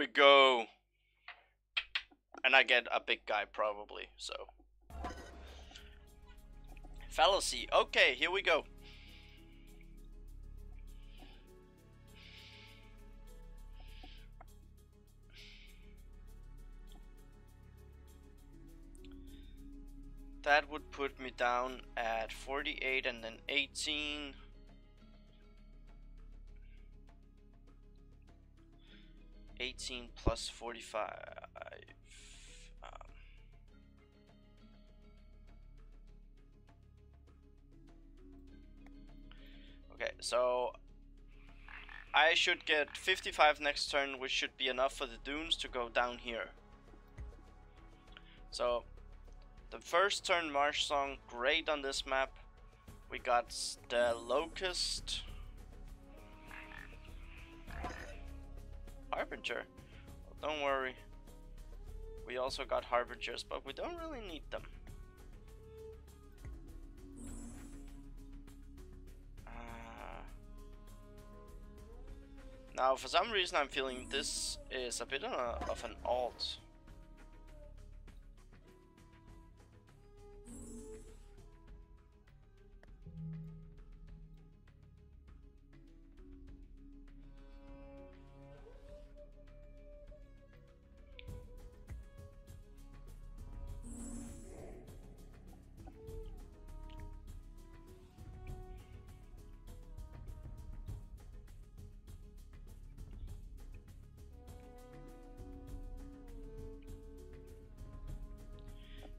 we go. And I get a big guy probably, so. Fallacy. Okay, here we go. That would put me down at 48 and then 18. 18 plus 45. Okay, so I should get 55 next turn, which should be enough for the dunes to go down here. So the first turn Marsh Song, great on this map. We got the Locust. Harbinger. Well, don't worry. We also got Harbingers, but we don't really need them. Now, for some reason, I'm feeling this is a bit of an alt.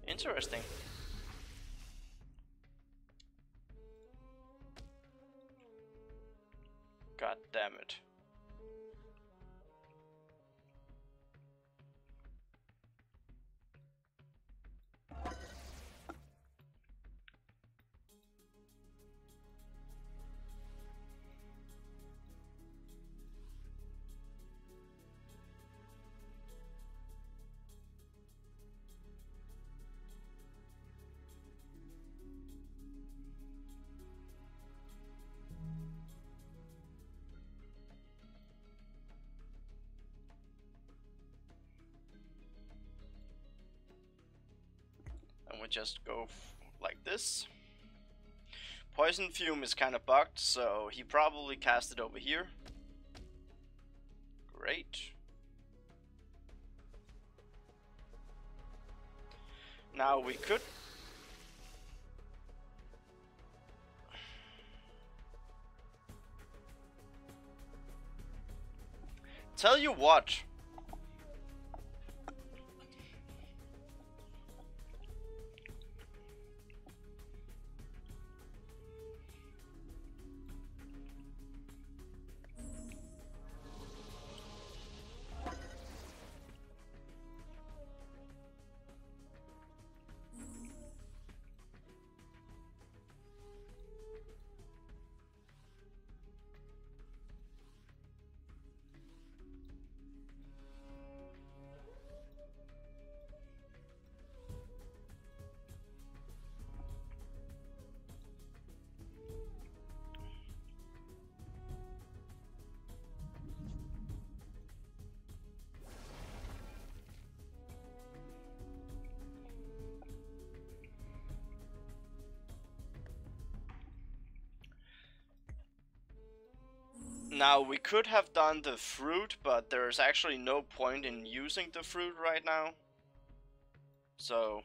Interesting. God damn it. And we just go like this. Poison Fume is kind of bugged, so he probably cast it over here. Great. Now we could... Tell you what. Now we could have done the fruit, but there's actually no point in using the fruit right now. So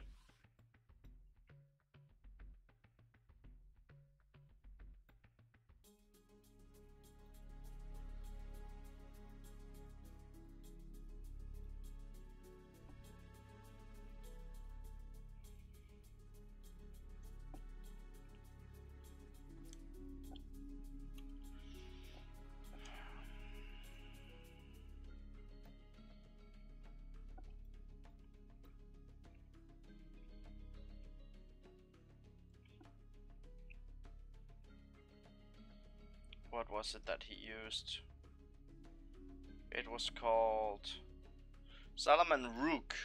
what was it that he used? It was called Salaman Rook.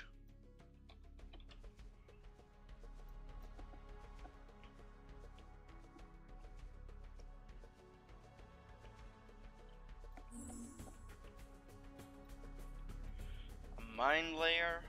Mind Layer.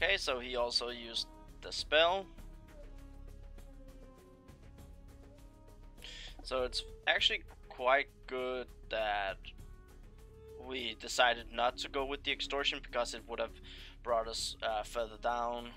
Okay, so he also used the spell. So it's actually quite good that we decided not to go with the extortion, because it would have brought us further down.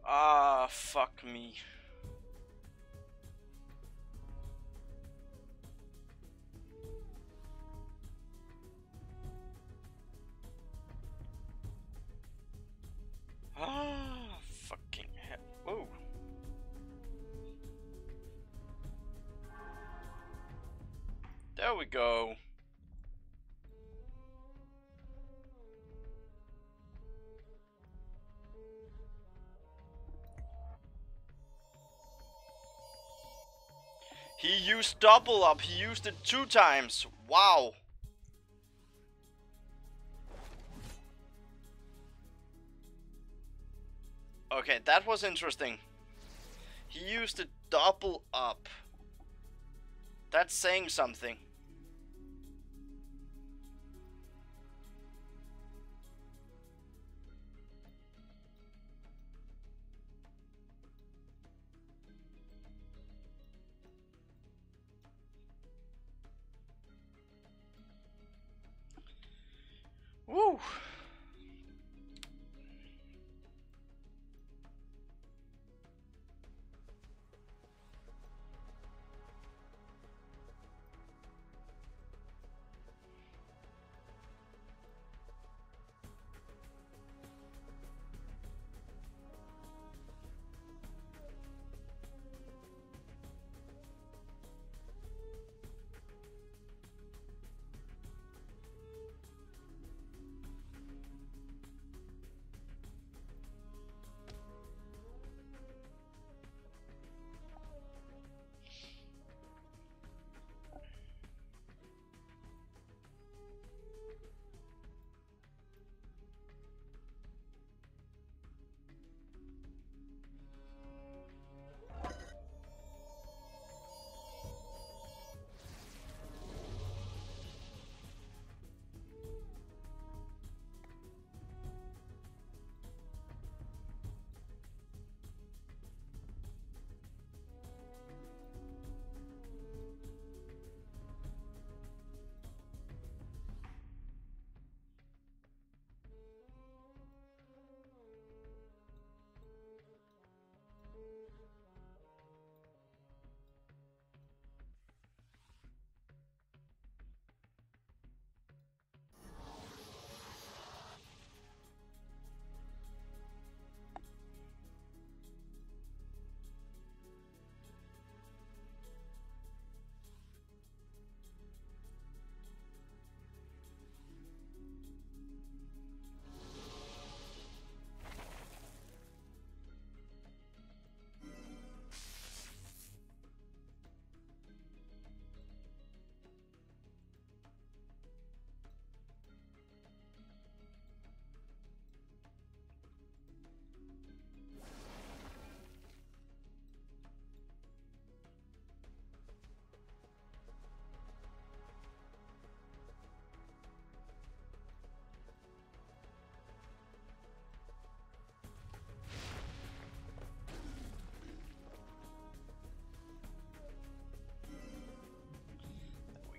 Ah, fuck me. Ah, fucking hell. Whoa. There we go. He used double up. He used it 2 times. Wow. Okay, that was interesting. He used it double up. That's saying something. Woo!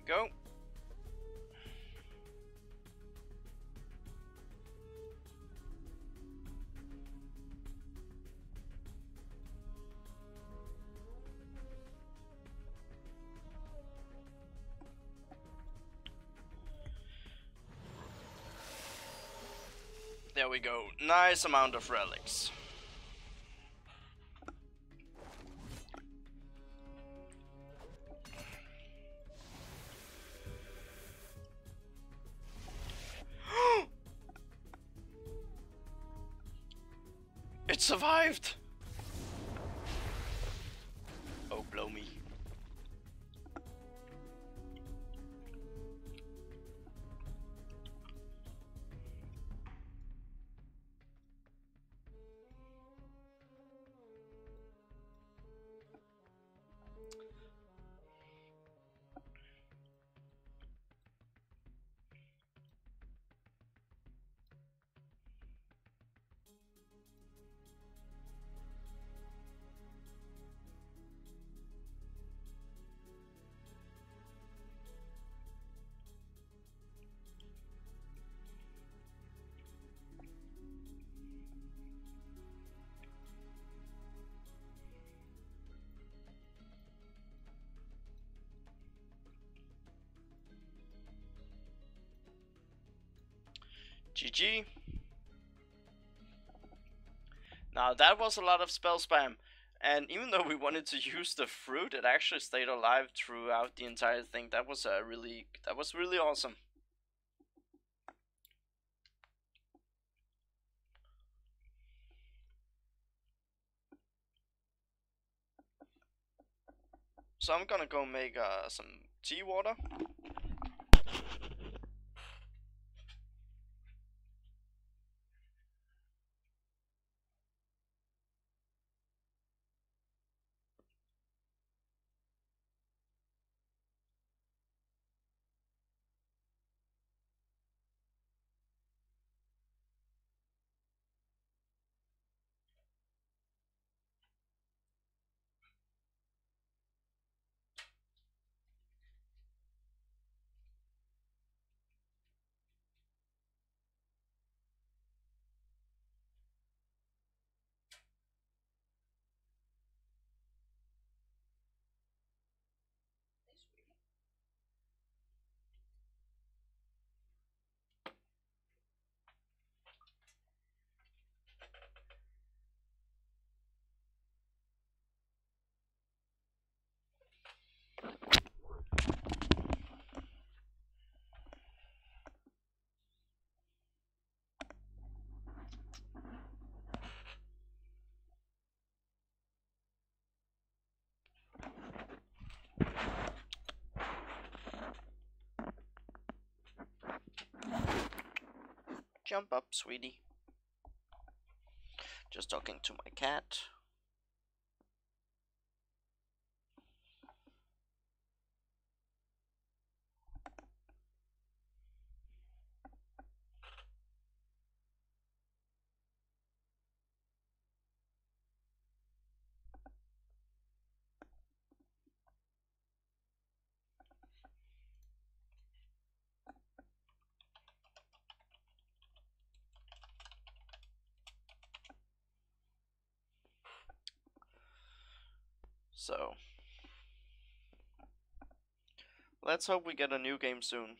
Go. There we go. Nice amount of relics. It survived! Oh, blow me. GG. Now that was a lot of spell spam. And even though we wanted to use the fruit, it actually stayed alive throughout the entire thing. That was really awesome. So I'm gonna go make some tea water. Jump up, sweetie. Just talking to my cat. So, let's hope we get a new game soon.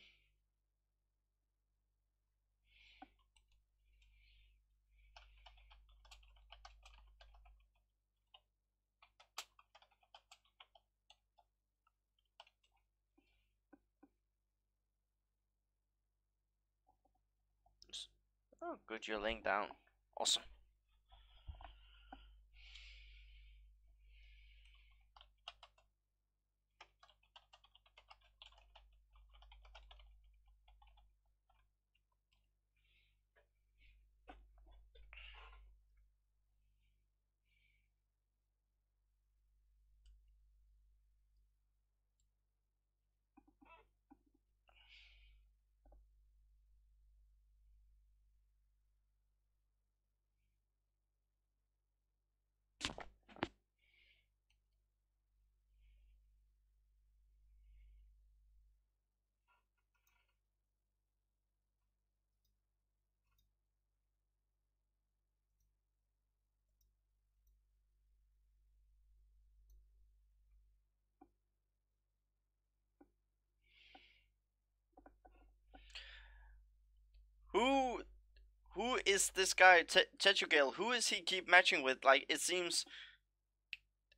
Oh, good, you're laying down. Awesome. Who who is this guy, Techugal? Who is he keep matching with? Like, it seems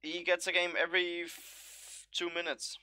he gets a game every 2 minutes.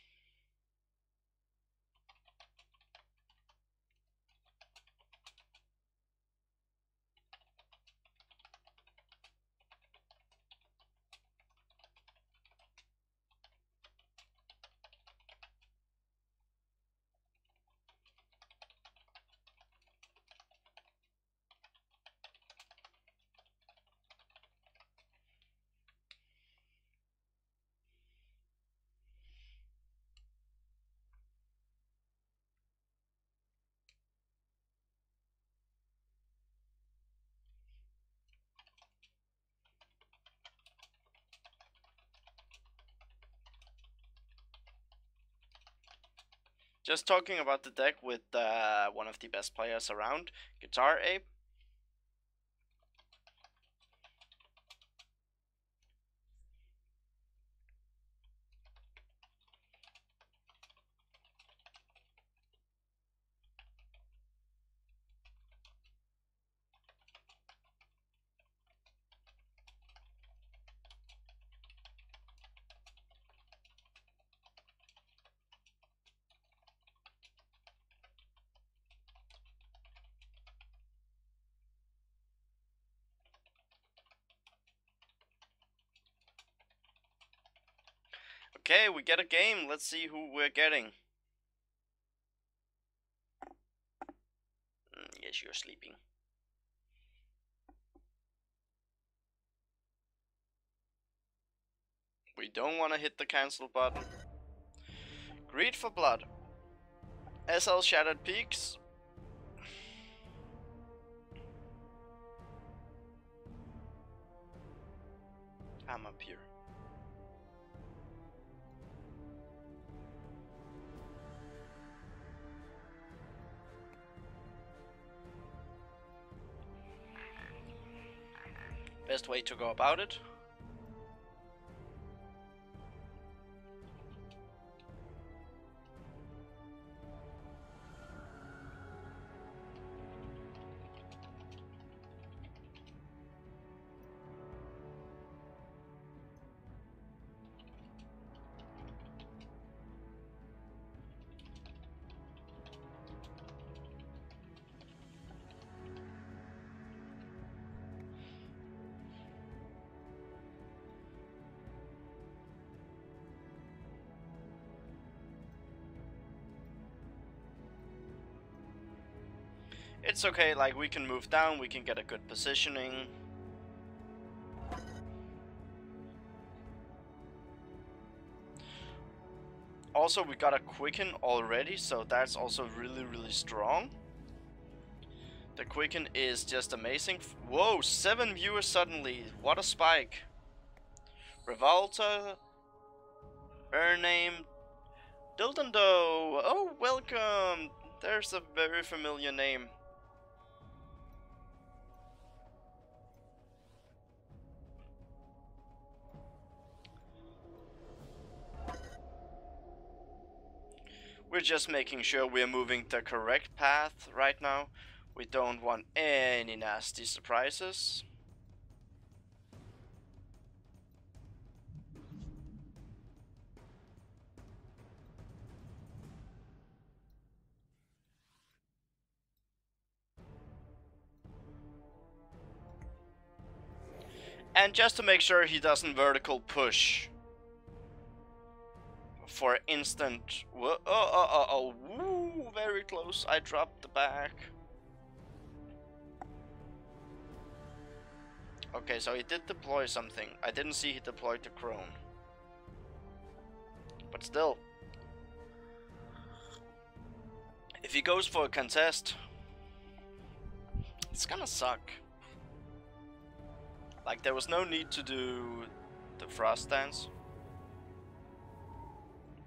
Just talking about the deck with one of the best players around, Guitar Ape. Okay, we get a game. Let's see who we're getting. Yes, you're sleeping. We don't want to hit the cancel button. Greed for blood. SL Shattered Peaks. I'm up here. Best way to go about it. It's okay, like we can move down, we can get a good positioning. Also, we got a Quicken already, so that's also really strong. The Quicken is just amazing. Whoa, 7 viewers suddenly. What a spike. Revolta. Her name. Dildando. Oh, welcome. There's a very familiar name. We're just making sure we're moving the correct path right now. We don't want any nasty surprises. And just to make sure he doesn't vertical push. For instant. Woo, very close. I dropped the back. Okay, so he did deploy something. I didn't see he deployed the Crone. But still. If he goes for a contest, it's gonna suck. Like, there was no need to do the Frost Dance.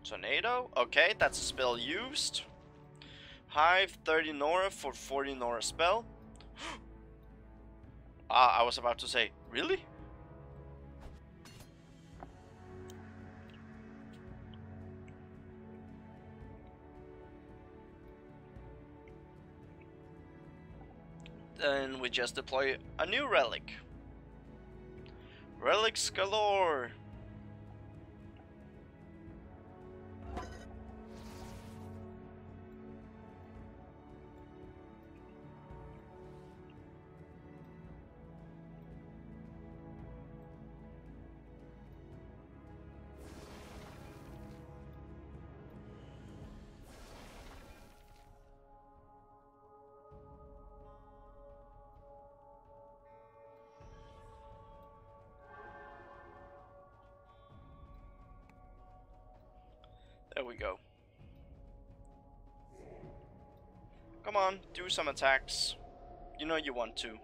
Tornado? Okay, that's a spell used. Hive, 30 Nora for 40 Nora spell. Ah, I was about to say, really? Then we just deploy a new relic. Relics galore! There we go. Come on, do some attacks. You know you want to.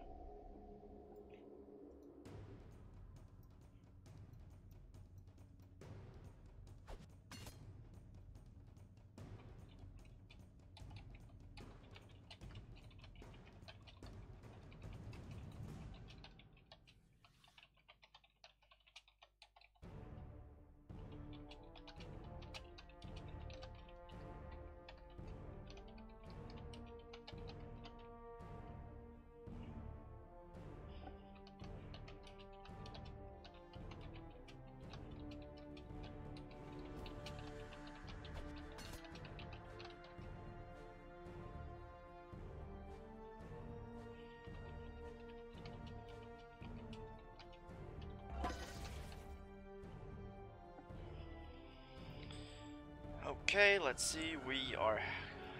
Okay, let's see. We are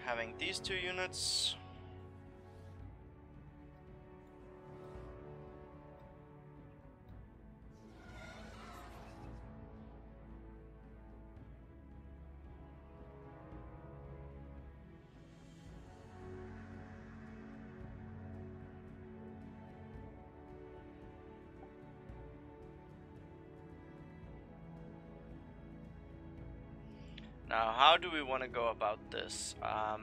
having these 2 units. Now, how do we want to go about this? I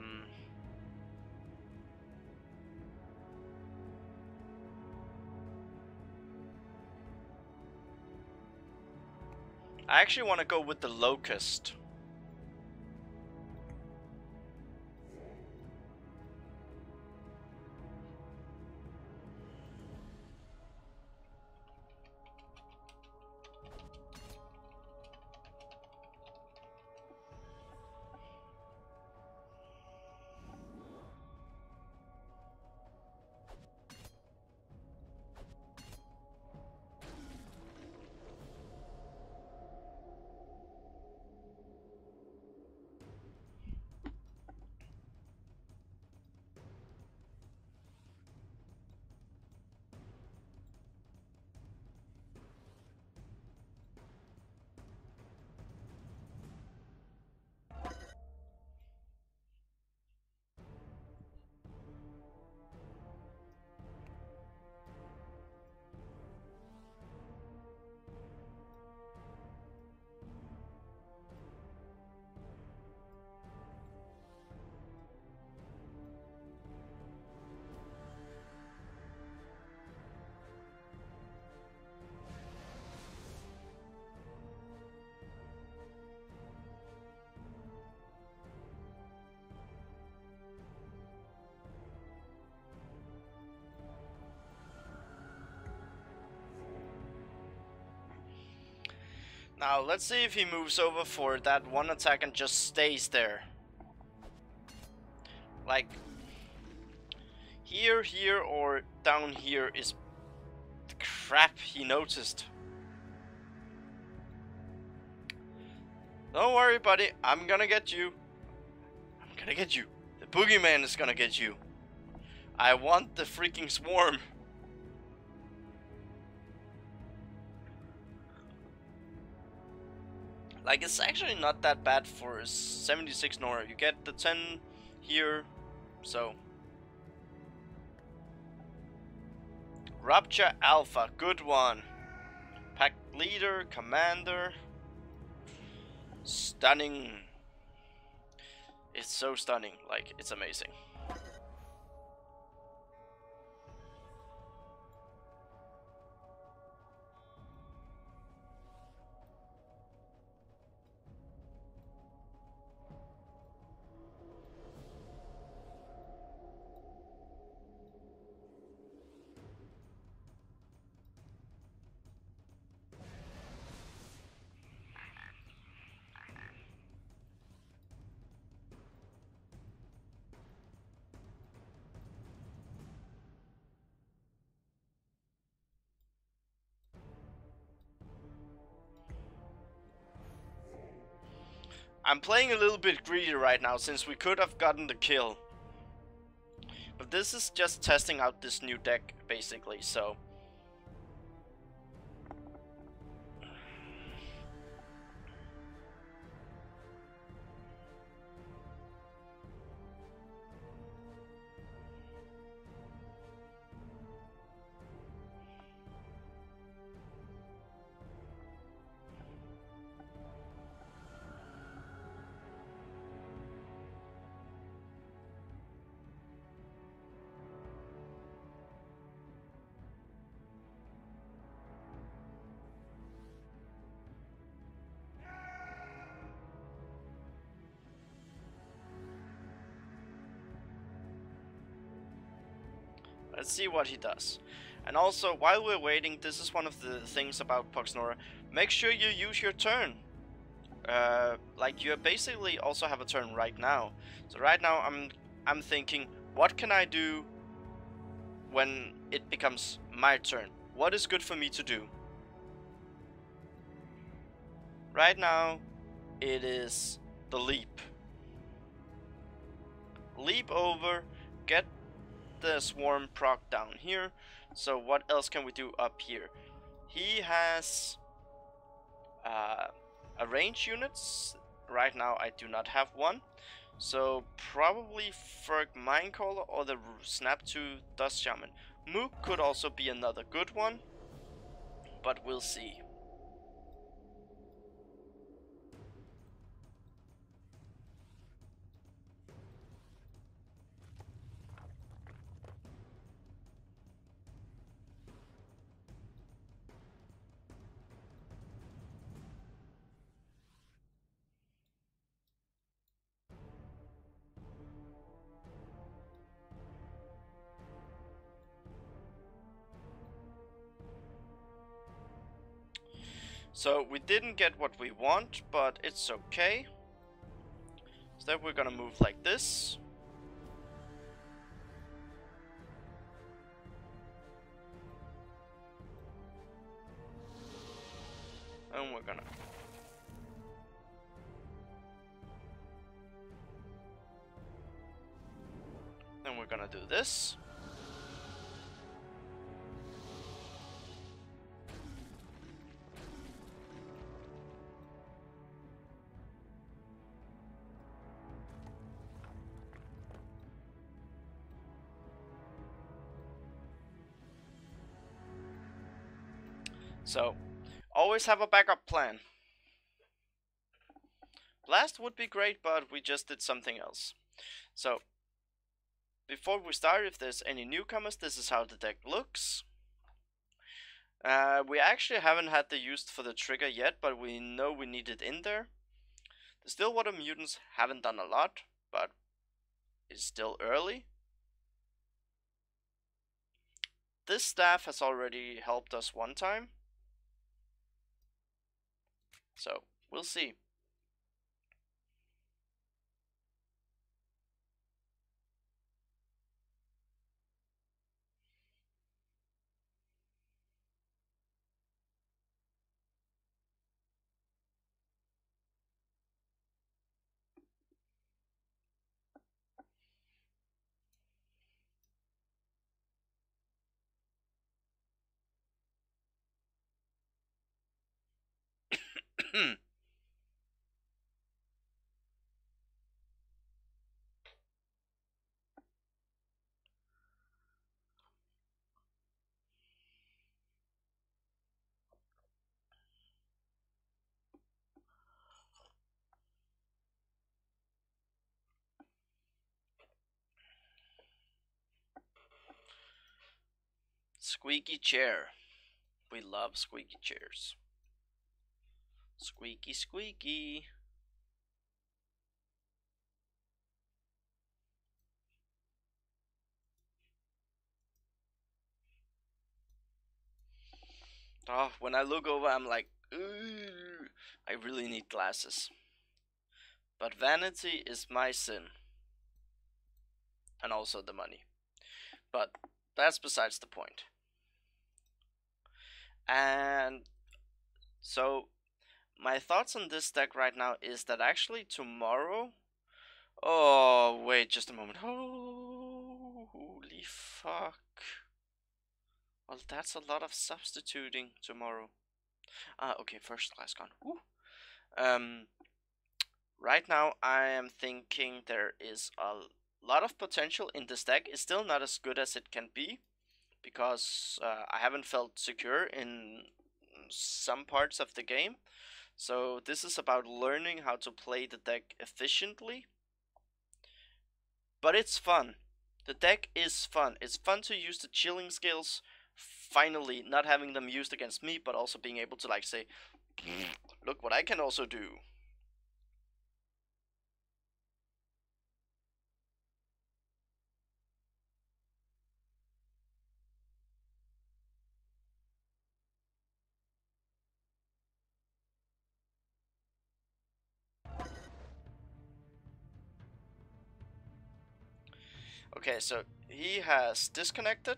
actually want to go with the Locust. Now, let's see if he moves over for that one attack and just stays there. Like, here, or down here is the crap he noticed. Don't worry, buddy. I'm gonna get you. I'm gonna get you. The boogeyman is gonna get you. I want the freaking swarm. Like, it's actually not that bad for 76 Nora. You get the 10 here, so. Rupture Alpha, good one. Pack leader, commander. Stunning. It's so stunning, like, it's amazing. I'm playing a little bit greedy right now since we could have gotten the kill. But this is just testing out this new deck, basically, so. Let's see what he does. And also, while we're waiting, this is one of the things about Poxnora. Make sure you use your turn. Like, you basically also have a turn right now. So right now, I'm thinking, what can I do when it becomes my turn? What is good for me to do? Right now, it is the leap. Leap over, get the swarm proc down here. So what else can we do up here? He has a range units. Right now I do not have one. So probably Ferg Minecaller or the Snap 2 Dust Shaman. Mook could also be another good one, but we'll see. So we didn't get what we want, but it's okay. Instead we're gonna move like this. And we're gonna... Then we're gonna do this. So, always have a backup plan. Blast would be great, but we just did something else. So, before we start, if there's any newcomers, this is how the deck looks. We actually haven't had the use for the trigger yet, but we know we need it in there. The Stillwater Mutants haven't done a lot, but it's still early. This staff has already helped us one time. So, we'll see. Squeaky chair. We love squeaky chairs. Squeaky, squeaky. Oh, when I look over, I'm like, ooh, I really need glasses. But vanity is my sin. And also the money. But that's besides the point. And so, my thoughts on this deck right now is that actually tomorrow... Oh, wait just a moment. Oh, holy fuck. Well, that's a lot of substituting tomorrow. Okay, first class gone. Woo. Right now I am thinking there is a lot of potential in this deck. It's still not as good as it can be, because I haven't felt secure in some parts of the game. So this is about learning how to play the deck efficiently. But it's fun. The deck is fun. It's fun to use the chilling skills. Finally, not having them used against me, but also being able to like say, look what I can also do. Okay, so he has disconnected.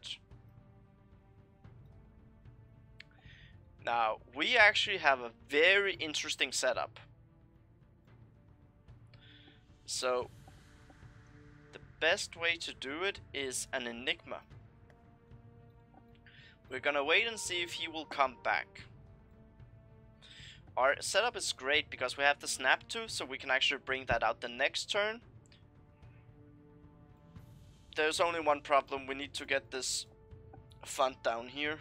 Now, we actually have a very interesting setup. So the best way to do it is an Enigma. We're gonna wait and see if he will come back. Our setup is great because we have the snap tooth, so we can actually bring that out the next turn. There's only one problem, we need to get this font down here.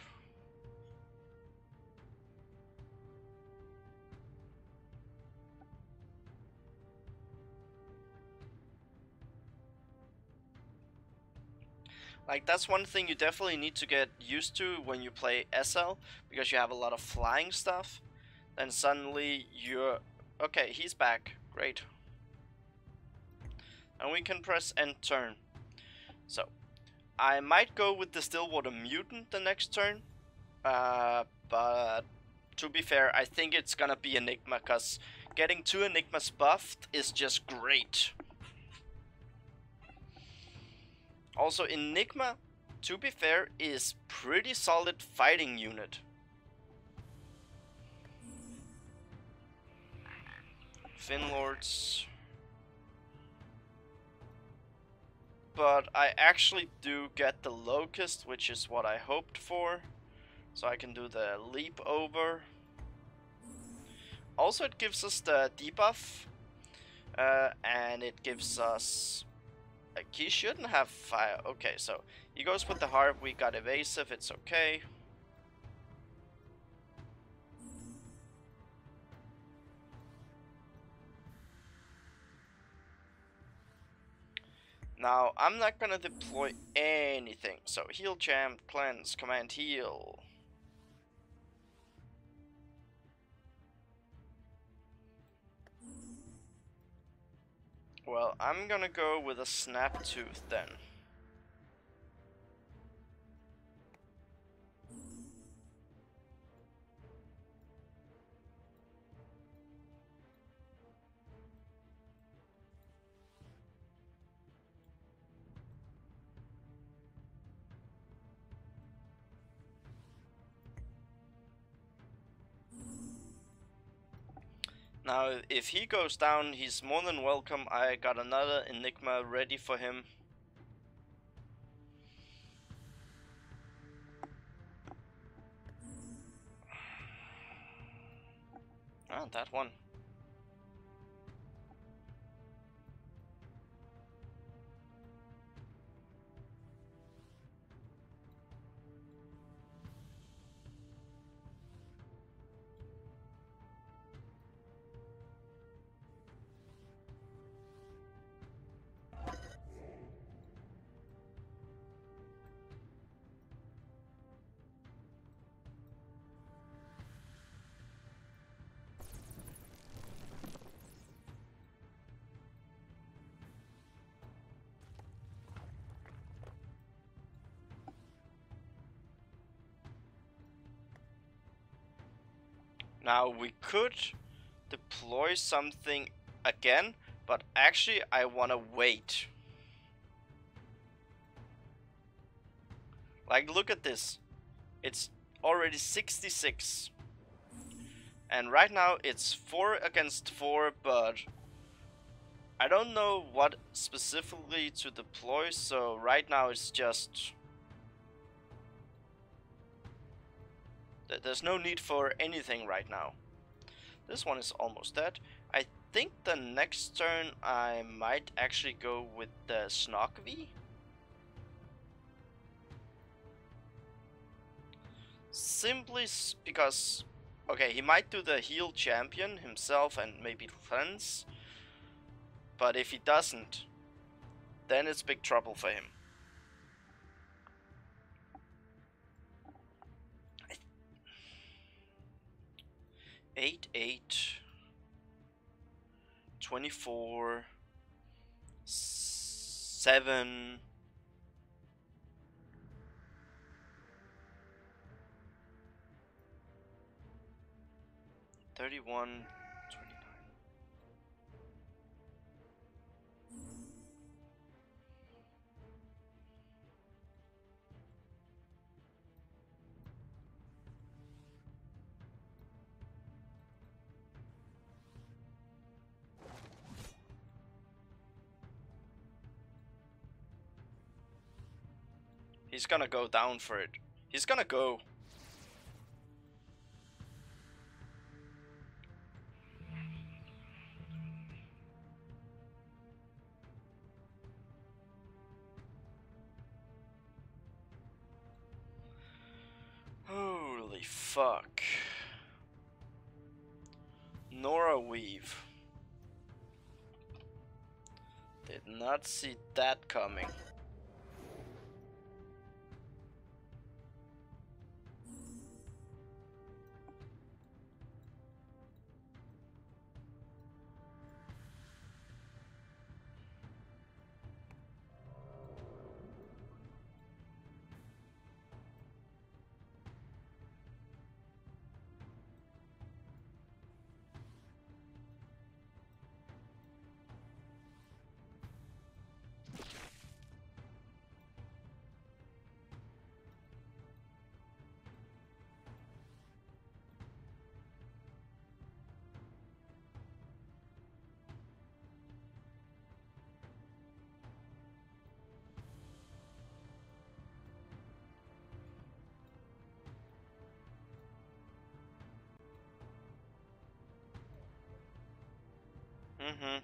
Like, that's one thing you definitely need to get used to when you play SL, because you have a lot of flying stuff. Then suddenly you're... Okay, he's back. Great. And we can press end turn. So, I might go with the Stillwater Mutant the next turn. But to be fair, I think it's gonna be Enigma, because getting 2 Enigmas buffed is just great. Also, Enigma, to be fair, is pretty solid fighting unit. Finlords. But I actually do get the Locust, which is what I hoped for. So I can do the leap over. Also, it gives us the debuff. And it gives us... he shouldn't have fire. Okay, so he goes with the harp. We got evasive. It's okay. Now, I'm not gonna deploy anything. So, heal champ, cleanse, command heal. Well, I'm gonna go with a snap tooth then. Now, if he goes down, he's more than welcome. I got another Enigma ready for him. Ah, that one. Now, we could deploy something again, but actually I want to wait. Like, look at this. It's already 66. And right now it's 4 against 4, but I don't know what specifically to deploy, so right now it's just... There's no need for anything right now. This one is almost dead. I think the next turn I might actually go with the Snogvi. Simply because... Okay, he might do the heal champion himself and maybe cleanse. But if he doesn't, then it's big trouble for him. 8, 24, 7. $31.29. He's gonna go down for it. He's gonna go. Holy fuck. Nora Weave. Did not see that coming. Mm-hmm.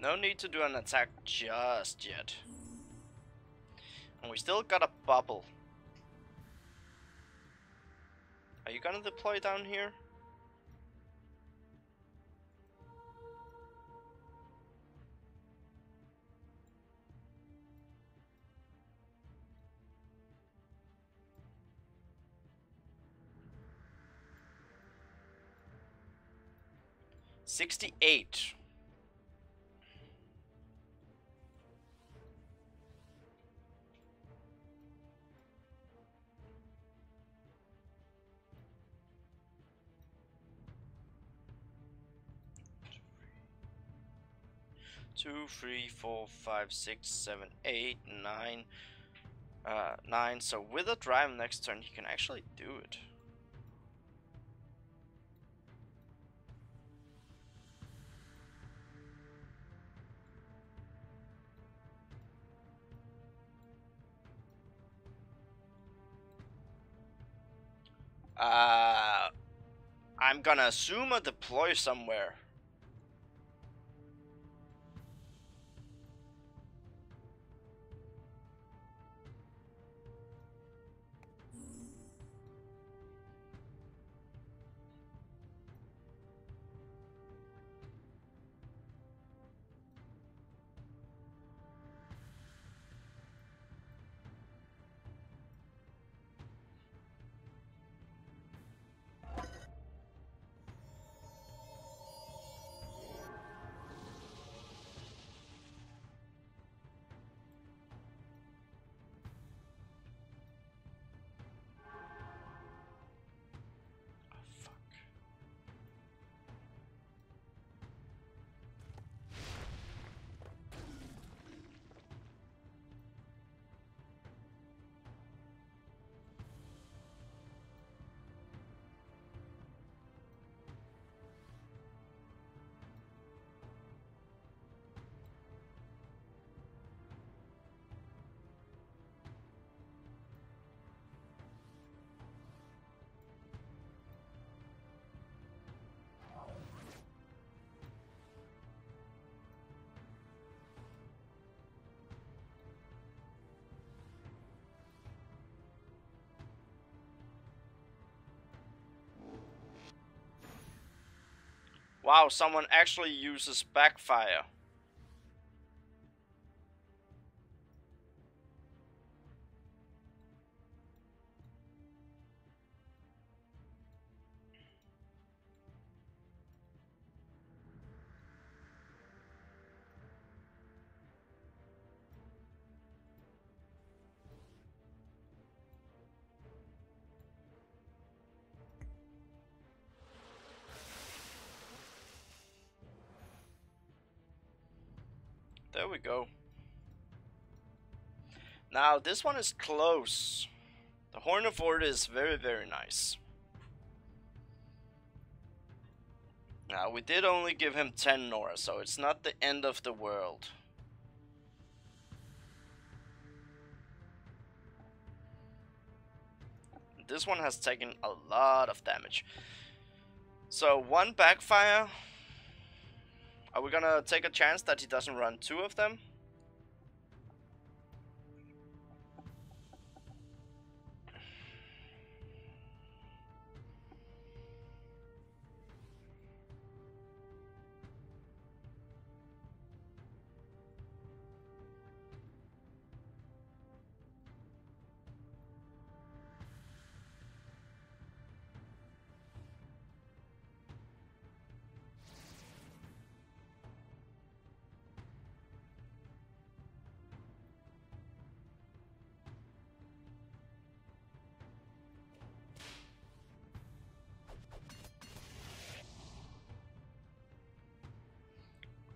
No need to do an attack just yet. And we still got a bubble. Are you gonna deploy down here? $68. 2, 3, 4, 5, 6, 7, 8, 9. 9. So with a drive next turn, he can actually do it. I'm gonna assume a deploy somewhere. Wow, someone actually uses backfire. There we go. Now, this one is close. The Horn of Ord is very, very nice. Now, we did only give him 10 Nora, so it's not the end of the world. This one has taken a lot of damage. So, one backfire. Are we gonna take a chance that he doesn't run 2 of them?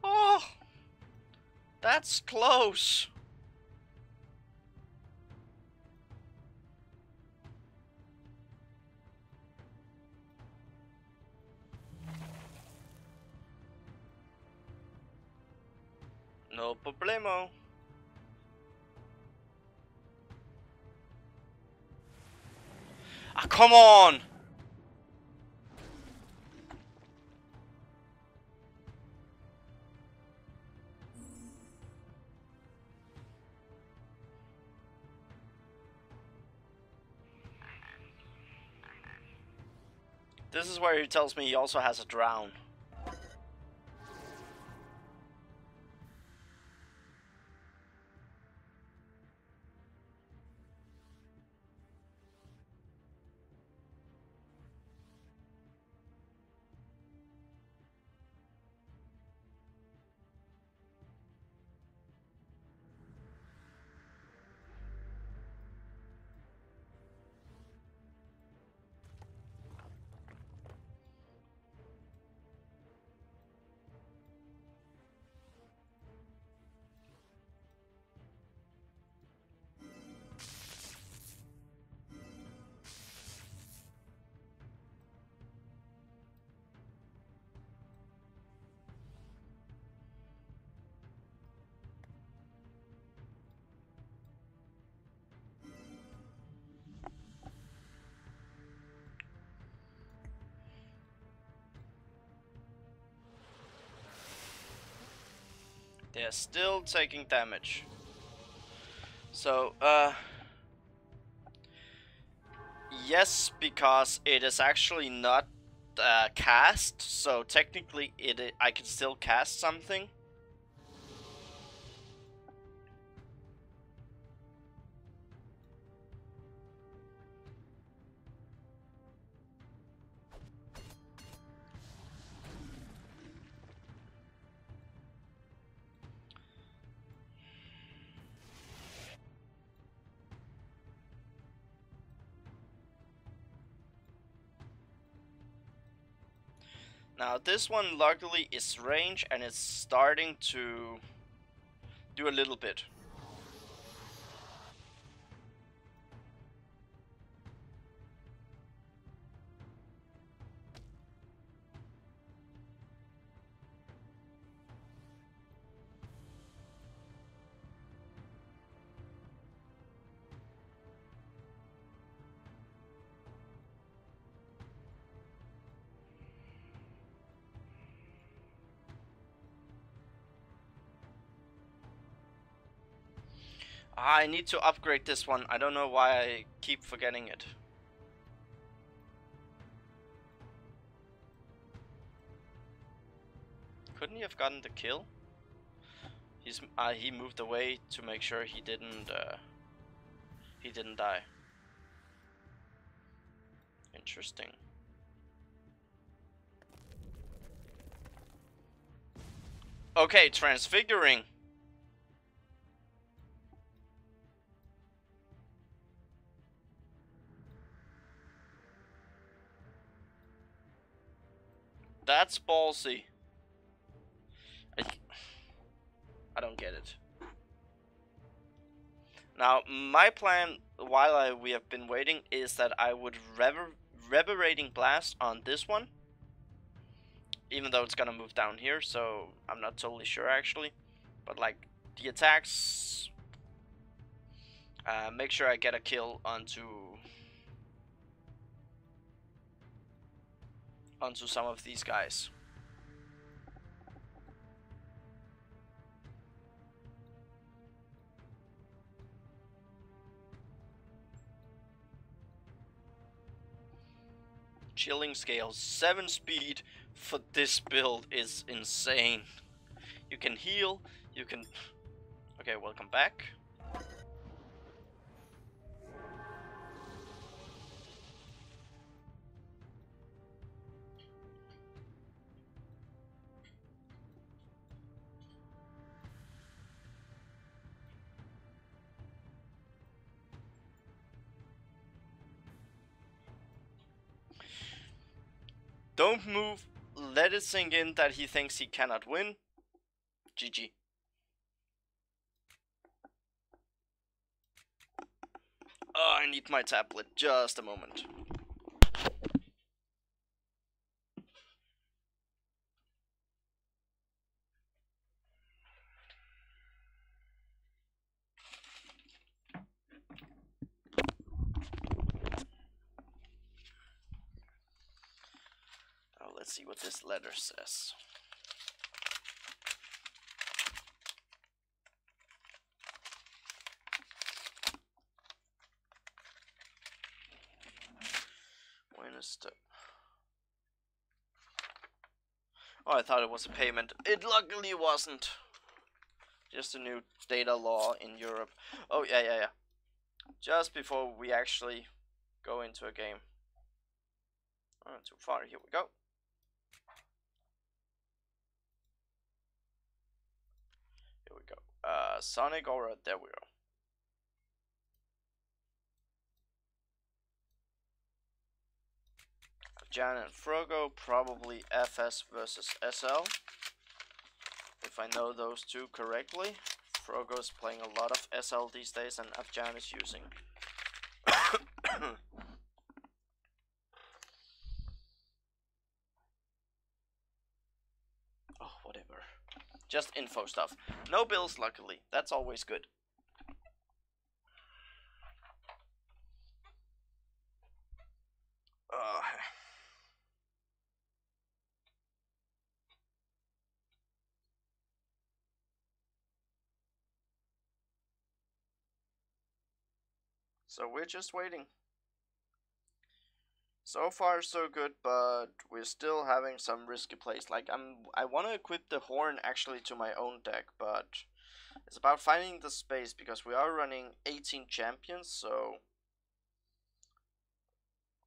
Oh, that's close. No problemo. Ah, come on! This is where he tells me he also has a drown. They're still taking damage. So, yes, because it is actually not cast, so technically I can still cast something. Now this one luckily is range and it's starting to do a little bit. I need to upgrade this one. I don't know why I keep forgetting it. Couldn't he have gotten the kill? He moved away to make sure he didn't die. Interesting. Okay, transfiguring. That's ballsy. I don't get it. Now, my plan while we have been waiting is that I would reverberating blast on this one, even though it's gonna move down here, so I'm not totally sure actually. But like the attacks, make sure I get a kill onto some of these guys. Chilling scales, 7 speed for this build is insane. You can heal, you can... Okay, welcome back. Don't move, let it sink in that he thinks he cannot win. GG. Oh, I need my tablet, just a moment. Oh, let's see what this letter says. When is the... Oh, I thought it was a payment. It luckily wasn't. Just a new data law in Europe. Oh, yeah. Just before we actually go into a game. Oh, too far. Here we go. Here we go. Sonic Aura. There we go. Jan and Frogo, probably FS versus SL. If I know those two correctly. Frogo's playing a lot of SL these days, and Afjan is using. Oh, whatever. Just info stuff. No bills, luckily. That's always good. So we're just waiting. So far so good, but we're still having some risky plays. Like I want to equip the horn actually to my own deck, but it's about finding the space because we are running 18 champions, so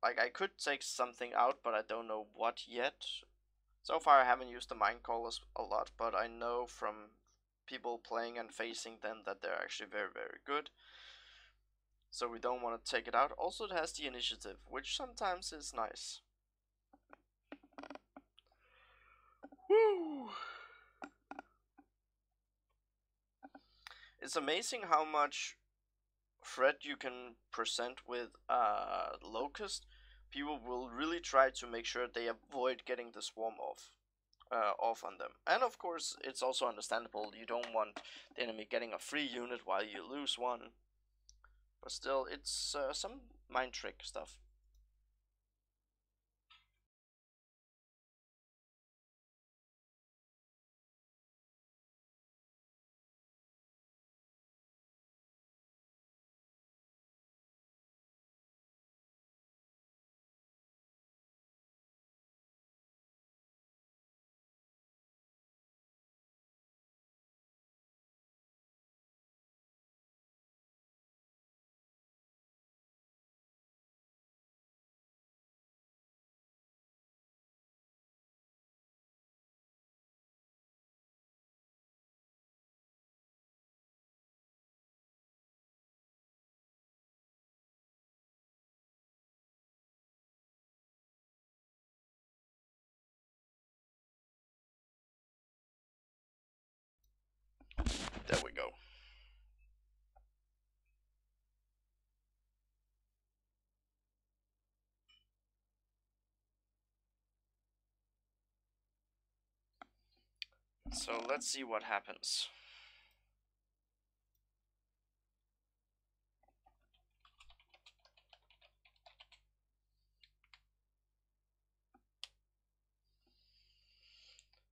like I could take something out, but I don't know what yet. So far I haven't used the Mind Callers a lot, but I know from people playing and facing them that they're actually very, very good. So we don't want to take it out. Also, it has the initiative, which sometimes is nice. Woo! It's amazing how much threat you can present with Locust. People will really try to make sure they avoid getting the swarm off on them. And of course, it's also understandable. You don't want the enemy getting a free unit while you lose one. But still, it's some mind trick stuff. There we go. So let's see what happens.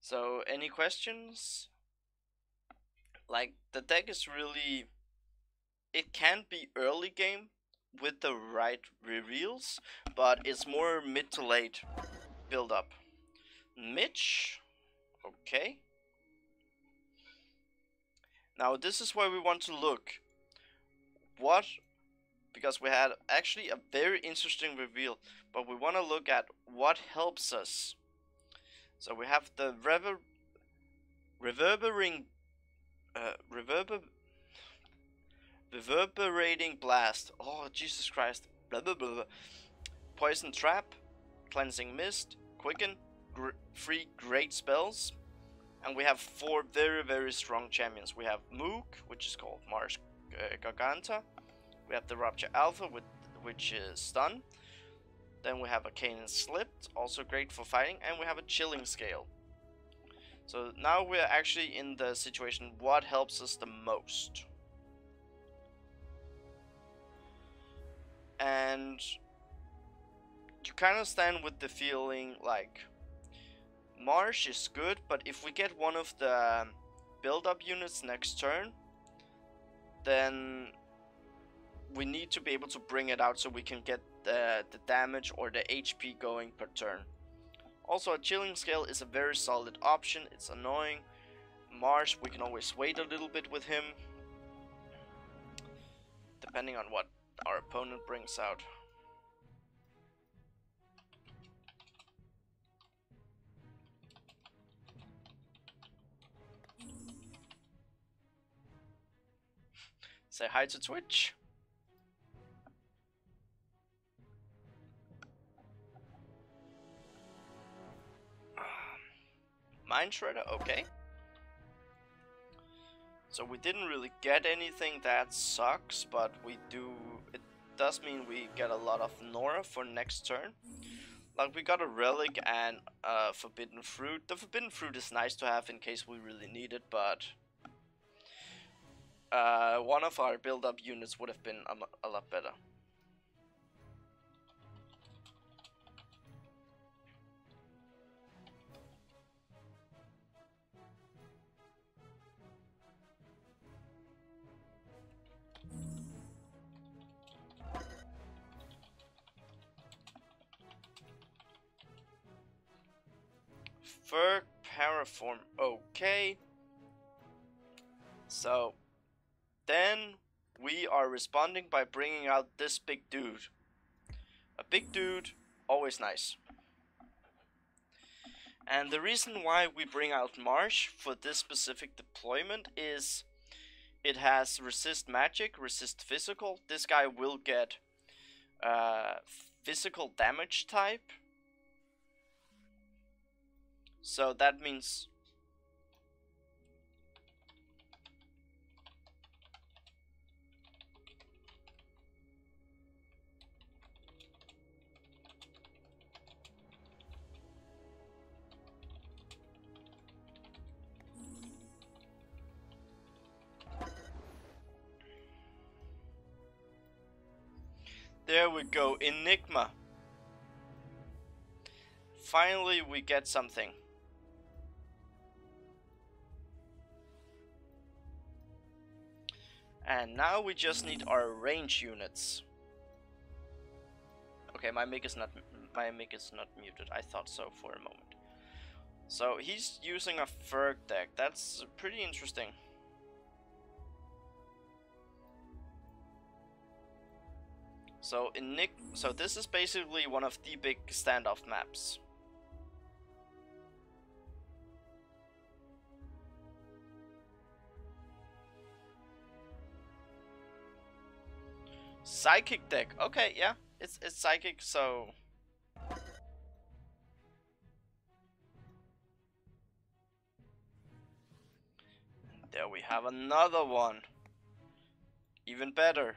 So any questions? Like, the deck is really, it can be early game with the right reveals, but it's more mid to late build up. Mitch, okay. Now this is where we want to look. What, because we had actually a very interesting reveal, but we want to look at what helps us. So we have the reverberating reverberating blast. Oh Jesus Christ! Blah blah blah. Poison trap, cleansing mist, quicken, free great spells, and we have 4 very strong champions. We have Mook, which is called Marsh Garganta. We have the Rupture Alpha, which is stun. Then we have a Kanan Slipped, also great for fighting, and we have a Chilling Scale. So now we're actually in the situation, what helps us the most? And you kind of stand with the feeling like Marsh is good, but if we get one of the build-up units next turn, then we need to be able to bring it out so we can get the damage or the HP going per turn. Also, a Chilling Scale is a very solid option. It's annoying. Marsh, we can always wait a little bit with him, depending on what our opponent brings out. Say hi to Twitch. Mind Shredder, okay. So we didn't really get anything that sucks, but we do. It does mean we get a lot of Nora for next turn. Like, we got a Relic and Forbidden Fruit. The Forbidden Fruit is nice to have in case we really need it, but one of our build-up units would have been a lot better. Ferg Paraform, okay. So then we are responding by bringing out this big dude. A big dude, always nice. And the reason why we bring out Marsh for this specific deployment is it has resist magic, resist physical. This guy will get physical damage type. So that means there we go, Enigma. Finally we get something. And now we just need our range units. Okay, my mic is not muted. I thought so for a moment. So he's using a Ferg deck. That's pretty interesting. So so this is basically one of the big standoff maps. Psychic deck. Okay, yeah. It's psychic, so there we have another one. Even better.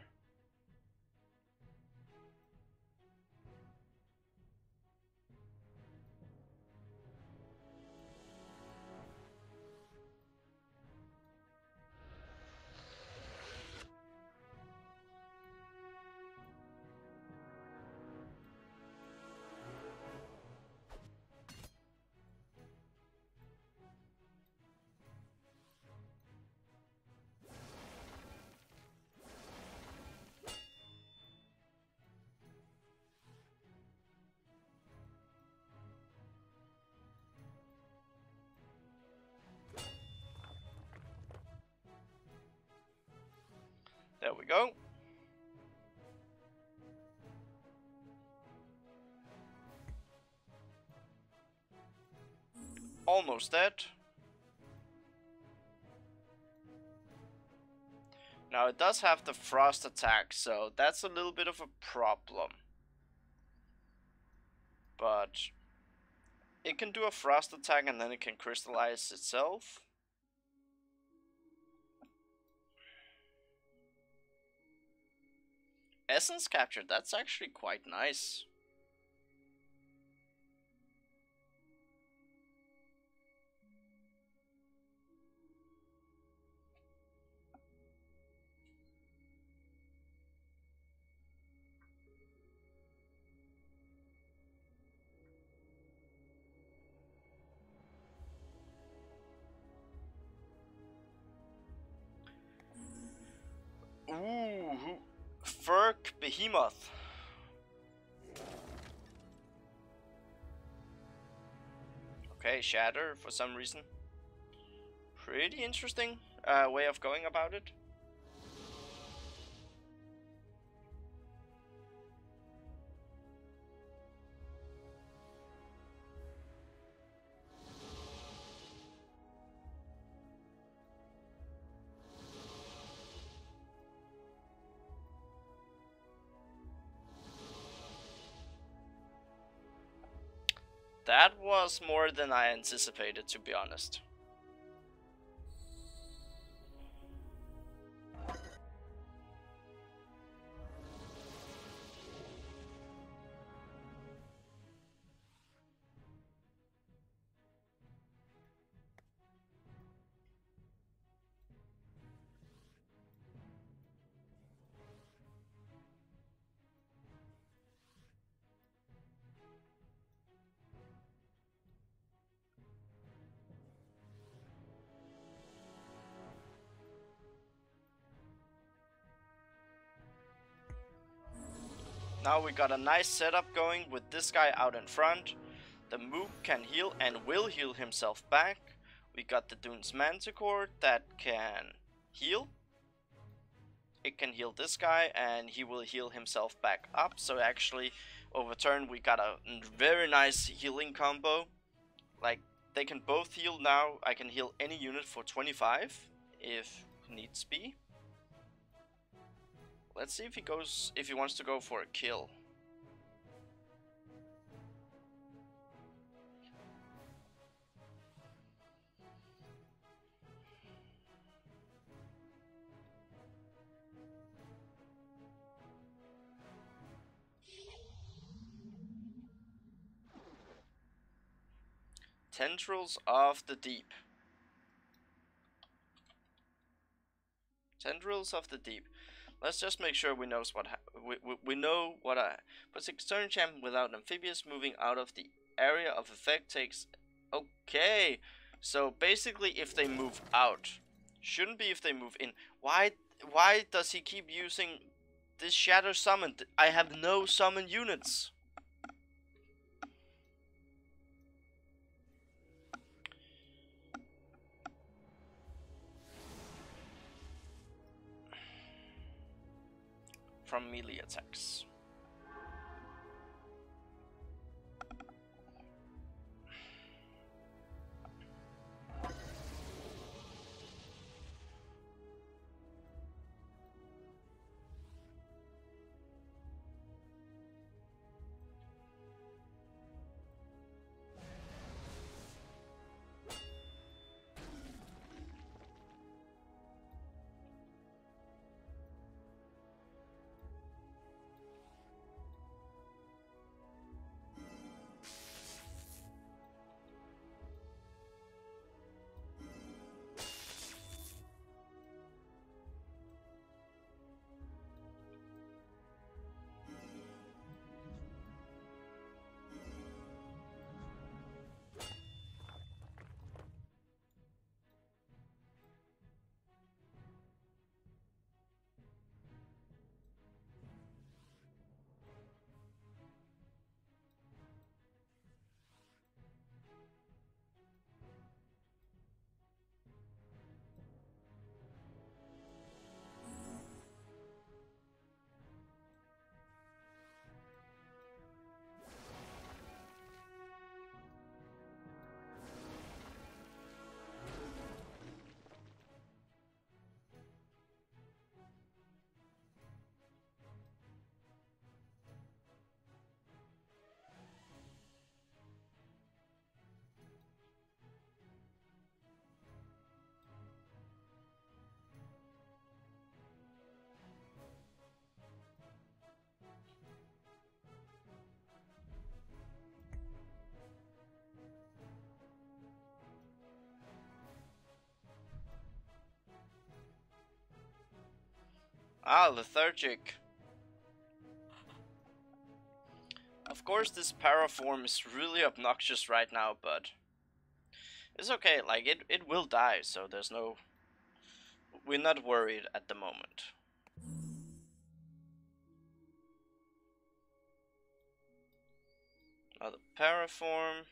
There we go. Almost dead. Now it does have the frost attack, so that's a little bit of a problem. But it can do a frost attack and then it can crystallize itself. Essence captured, that's actually quite nice. Ooh, Ferk Behemoth. Okay, Shatter for some reason. Pretty interesting way of going about it. That was more than I anticipated, to be honest. Now we got a nice setup going with this guy out in front. The Mook can heal and will heal himself back. We got the Dune's Manticore that can heal. It can heal this guy and he will heal himself back up. So actually, over turn we got a very nice healing combo. Like, they can both heal now. I can heal any unit for 25 if needs be. Let's see if he wants to go for a kill. Tendrils of the Deep. Tendrils of the Deep. Let's just make sure we know what puts external champion without amphibious moving out of the area of effect takes. Okay, so basically, if they move out, shouldn't be if they move in. Why does he keep using this shadow summon? I have no summon units. From melee attacks. Ah, lethargic. Of course, this paraform is really obnoxious right now, but it's okay. Like, it will die, so there's no... We're not worried at the moment. Another paraform.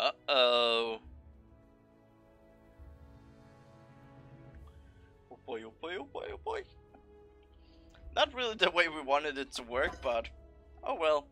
Uh-oh. Oh boy, oh boy, oh boy, oh boy. Not really the way we wanted it to work, but oh well.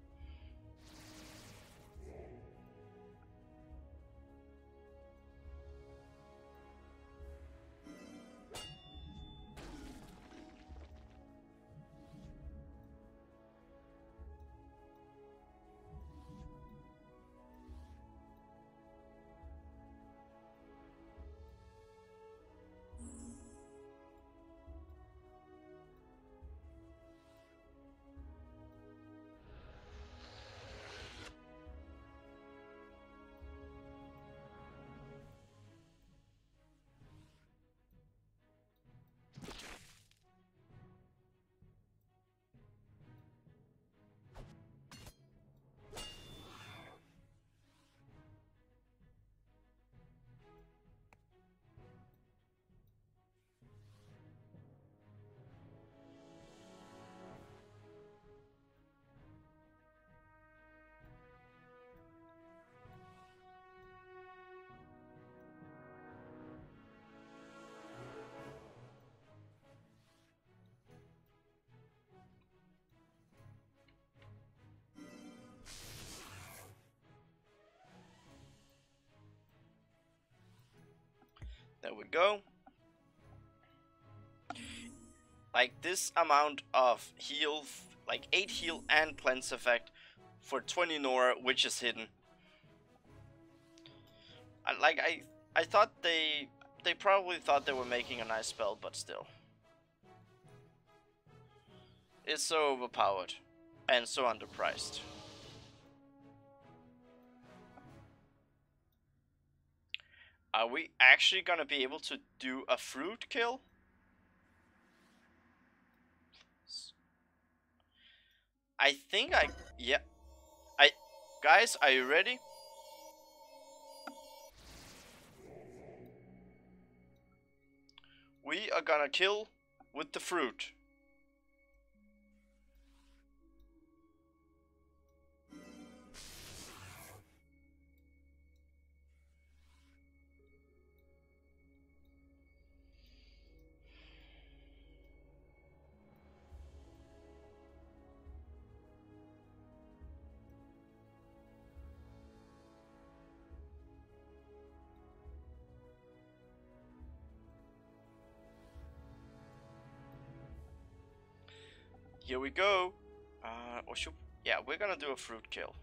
There we go. Like this amount of heal, like 8 heal and cleanse effect for 20 Nora, which is hidden. I thought they probably thought they were making a nice spell, but still. It's so overpowered and so underpriced. Are we actually gonna be able to do a fruit kill? I think yeah. Guys, are you ready? We are gonna kill with the fruit. Here we go. Yeah, we're gonna do a fruit kill.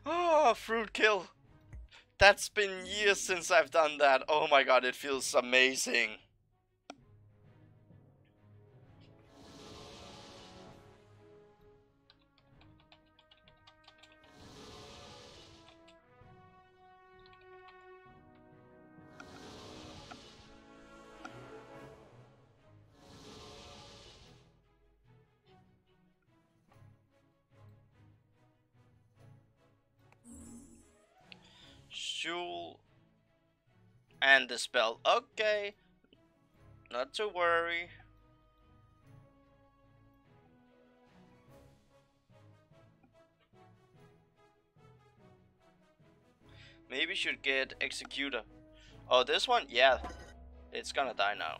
Oh, fruit kill. That's been years since I've done that. Oh my god, it feels amazing. Jewel and Dispel. Okay, not to worry. Maybe should get Executor. Oh, this one? Yeah, it's gonna die now.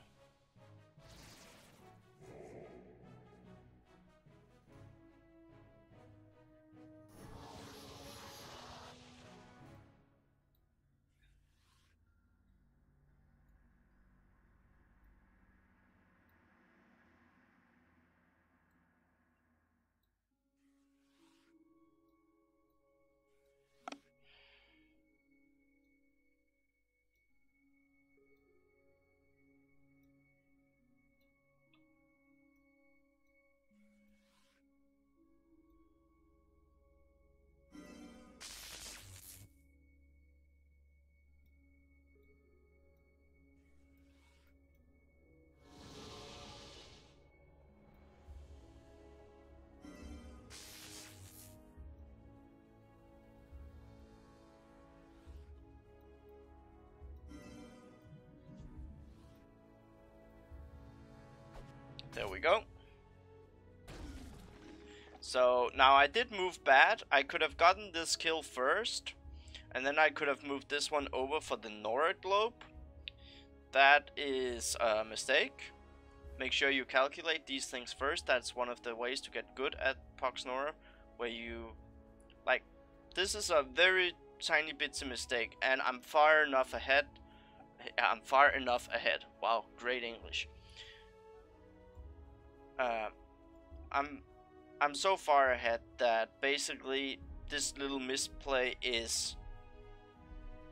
There we go. So now I did move bad. I could have gotten this kill first, and then I could have moved this one over for the Nora Globe. That is a mistake. Make sure you calculate these things first. That's one of the ways to get good at Pox Nora, where you, like, this is a very tiny bitsy mistake, and I'm far enough ahead. Wow, great English. I'm so far ahead that basically this little misplay is,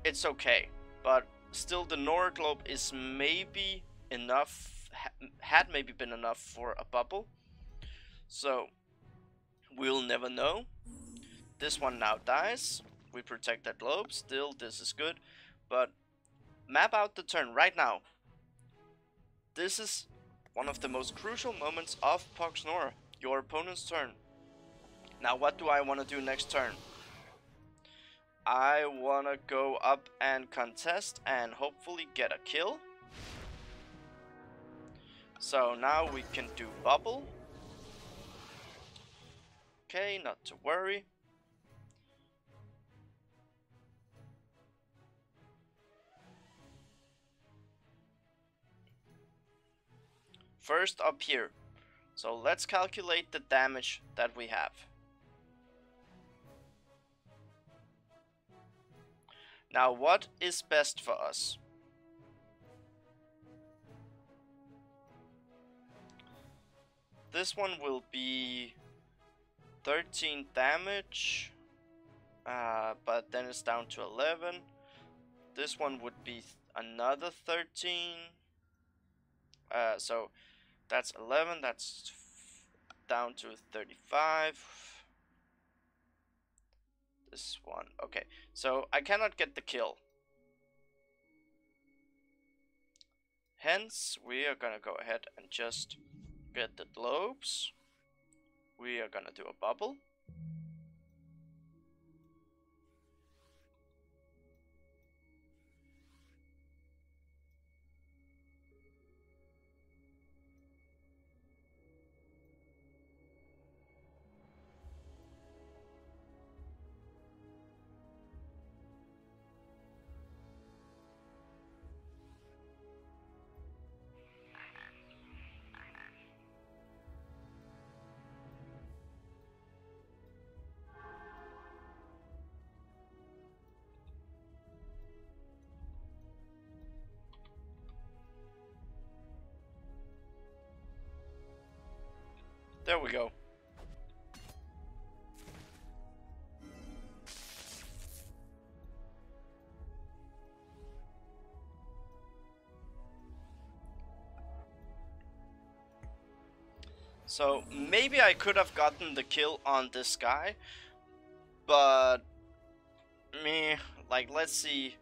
it's okay, but still the Nora Globe is maybe enough, had maybe been enough for a bubble, so we'll never know. This one now dies. We protect that globe. Still, this is good, but map out the turn right now. This is one of the most crucial moments of Pox Nora, your opponent's turn. Now what do I want to do next turn? I want to go up and contest and hopefully get a kill. So now we can do bubble. Okay, not to worry. First up here. So let's calculate the damage that we have. Now what is best for us? This one will be 13 damage, but then it's down to 11. This one would be another 13. So that's 11, that's down to 35. This one, okay. So I cannot get the kill. Hence, we are gonna go ahead and just get the globes. We are gonna do a bubble. There we go. So maybe I could have gotten the kill on this guy, but like, let's see.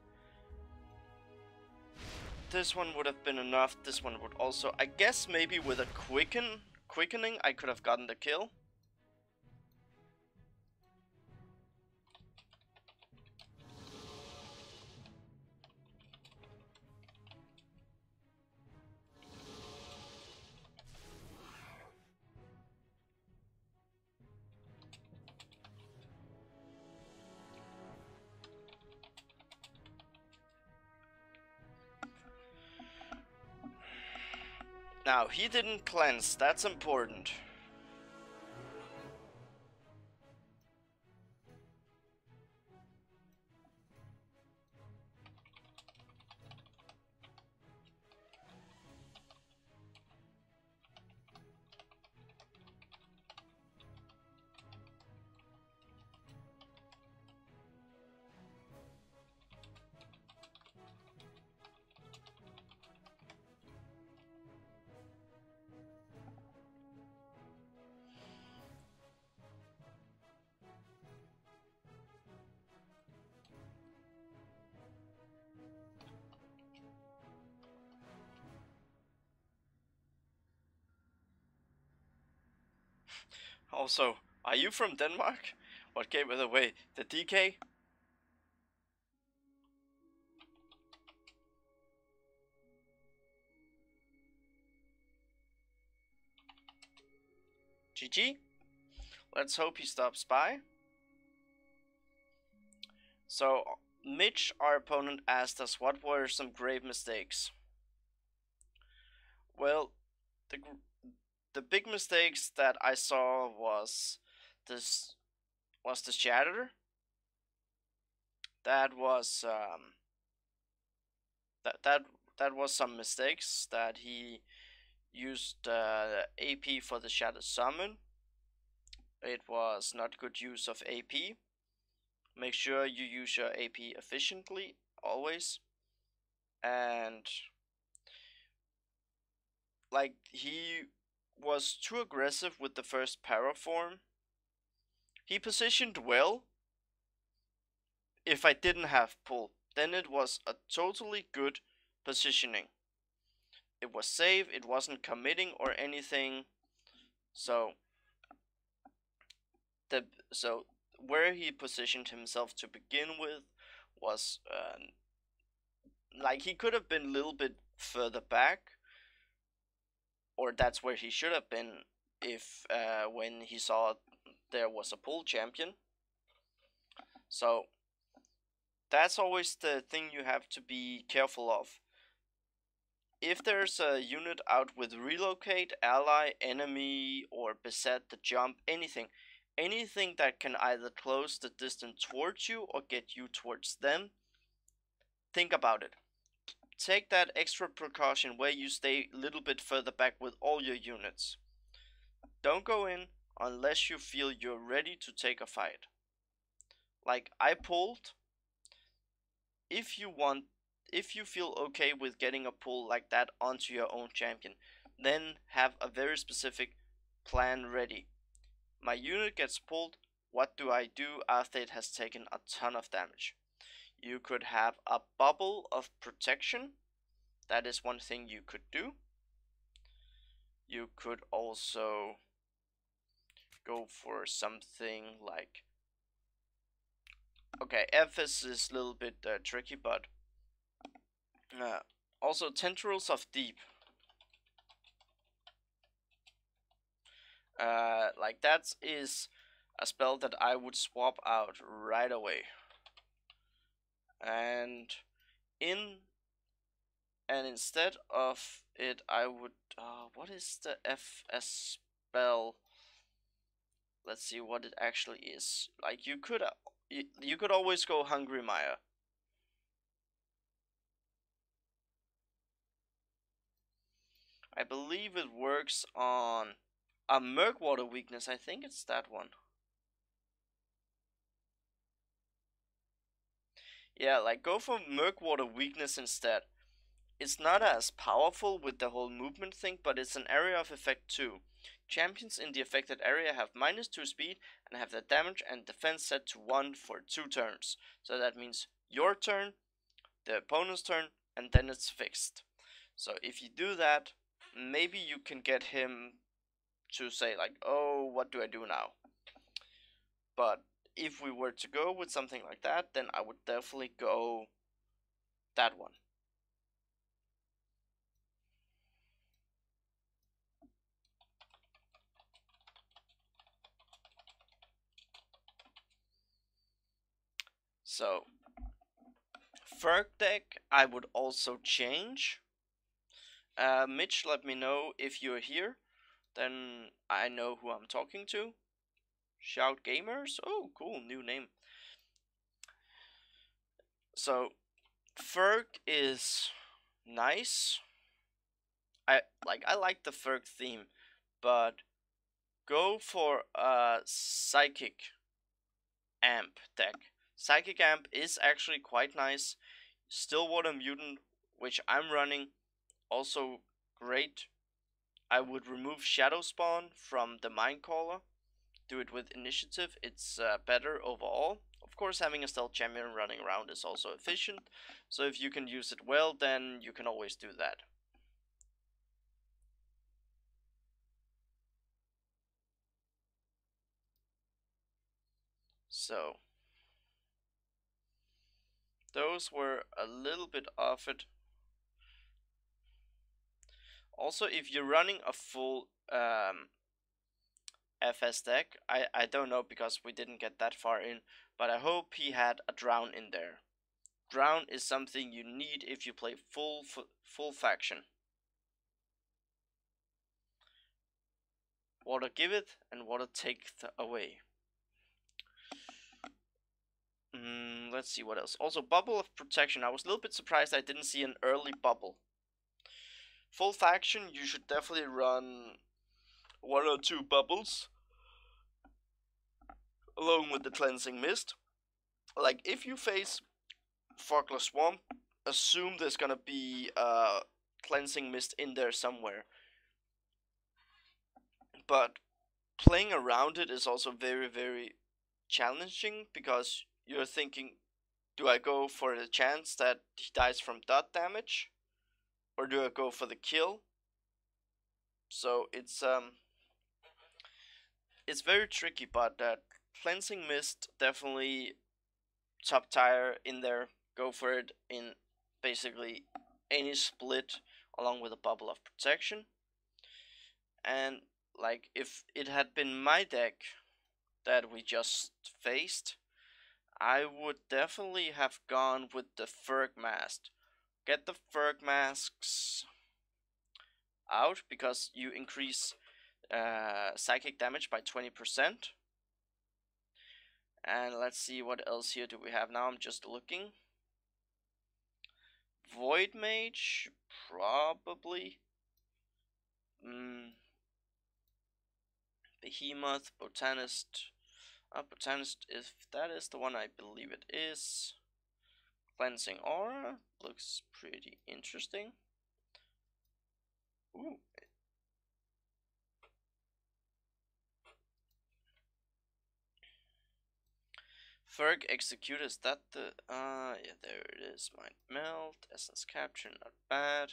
This one would have been enough. This one would also, I guess maybe with a quickening I could have gotten the kill. Now, he didn't cleanse, that's important. Also, are you from Denmark? What gave it away? The DK? GG. Let's hope he stops by. So, Mitch, our opponent, asked us what were some grave mistakes. Well, the big mistakes that I saw this was the shatter. That was that was some mistakes that he used AP for the shatter summon. It was not good use of AP. Make sure you use your AP efficiently always. And like he was too aggressive with the first paraform. He positioned well. If I didn't have pull, then it was a totally good positioning. It was safe, it wasn't committing or anything. So so where he positioned himself to begin with was like he could have been a little bit further back, or that's where he should have been if when he saw there was a pull champion. So that's always the thing you have to be careful of. If there's a unit out with relocate, ally, enemy, or beset the jump, anything that can either close the distance towards you or get you towards them, think about it. Take that extra precaution where you stay a little bit further back with all your units. Don't go in unless you feel you're ready to take a fight. Like I pulled, if you feel okay with getting a pull like that onto your own champion, then have a very specific plan ready. My unit gets pulled, what do I do after it has taken a ton of damage? You could have a bubble of protection. That is one thing you could do. You could also go for something like, okay, Ephes is a little bit tricky, but also Tendrils of Deep. Like that is a spell that I would swap out right away. And instead of it, I would what is the FS spell? Let's see what it actually is. Like you could always go Hungry Mire. I believe it works on a Murkwater weakness. I think it's that one. Yeah, like go for Murkwater weakness instead. It's not as powerful with the whole movement thing, but it's an area of effect too. Champions in the affected area have -2 speed and have their damage and defense set to 1 for 2 turns. So that means your turn, the opponent's turn, and then it's fixed. So if you do that, maybe you can get him to say like, oh, what do I do now? But if we were to go with something like that, then I would definitely go that one. So Ferg deck I would also change. Mitch, let me know if you're here. Then I know who I'm talking to. Shout Gamers. Oh, cool, new name. So, Ferg is nice. I like the Ferg theme, but go for a Psychic Amp deck. Psychic Amp is actually quite nice. Stillwater Mutant, which I'm running, also great. I would remove Shadow Spawn from the Mindcaller. Do it with Initiative, it's better overall. Of course, having a Stealth Champion running around is also efficient, so if you can use it well, then you can always do that. So, those were a little bit off it. Also, if you're running a full FS deck, I don't know because we didn't get that far in, but I hope he had a Drown in there. Drown is something you need if you play full faction. Water giveth and water taketh away. Let's see what else. Also, Bubble of Protection. I was a little bit surprised I didn't see an early bubble. Full faction, you should definitely run 1 or 2 bubbles along with the Cleansing Mist. Like, if you face Fogler Swamp, assume there's gonna be a Cleansing Mist in there somewhere. But playing around it is also very, very challenging because you're thinking, do I go for the chance that he dies from dot damage, or do I go for the kill? So it's very tricky, but Cleansing Mist definitely top tier in there. Go for it in basically any split along with a Bubble of Protection. And like if it had been my deck that we just faced, I would definitely have gone with the Ferg Mask. Get the Ferg Masks out because you increase psychic damage by 20%. And let's see what else here do we have now. I'm just looking. Void Mage, probably. Behemoth, Botanist. Botanist, if that is the one, I believe it is. Cleansing Aura looks pretty interesting. Ooh. Ferg Execute, is that the yeah, there it is. Mind Melt, Essence Capture, not bad.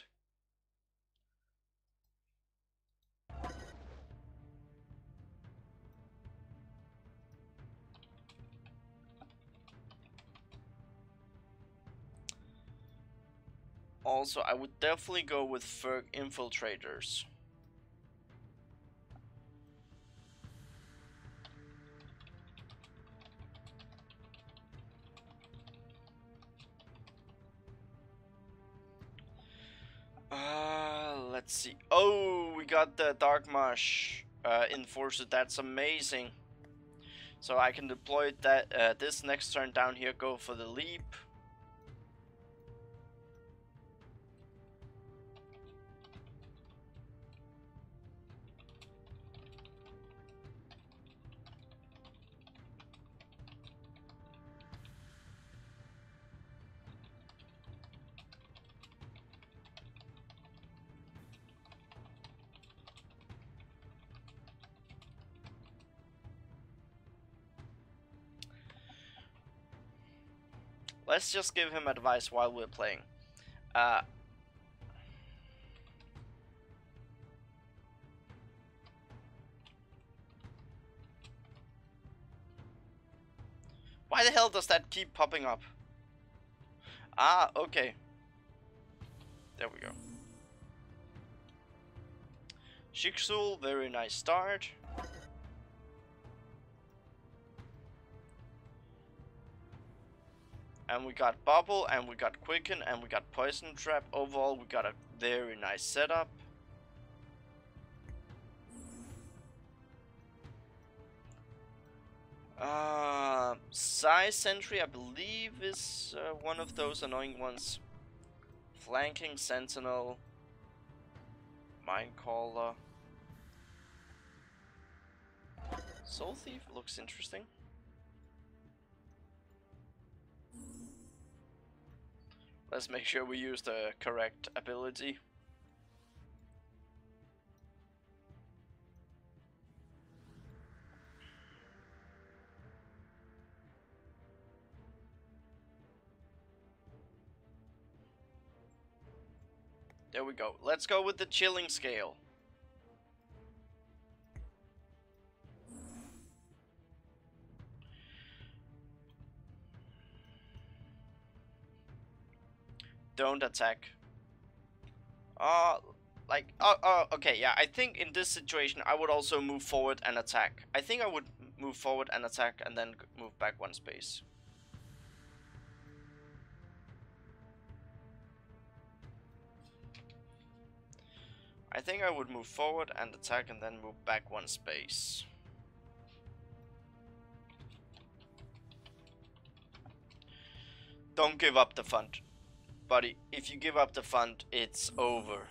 Also, I would definitely go with Ferg Infiltrators. Let's see. Oh, we got the Dark Marsh Enforcer. That's amazing. So I can deploy that this next turn down here. Go for the leap. Let's just give him advice while we're playing. Why the hell does that keep popping up? Ah, okay. There we go. Shiksul, very nice start. And we got Bubble, and we got Quicken, and we got Poison Trap. Overall, we got a very nice setup. Psy Sentry, I believe, is one of those annoying ones. Flanking Sentinel. Minecaller. Soul Thief looks interesting. Let's make sure we use the correct ability. There we go. Let's go with the Chilling Scale. Don't attack. Okay, yeah, I think in this situation I would also move forward and attack. I think I would move forward and attack and then move back one space. I think I would move forward and attack and then move back one space. Don't give up the fund. Buddy, if you give up the fund, it's over.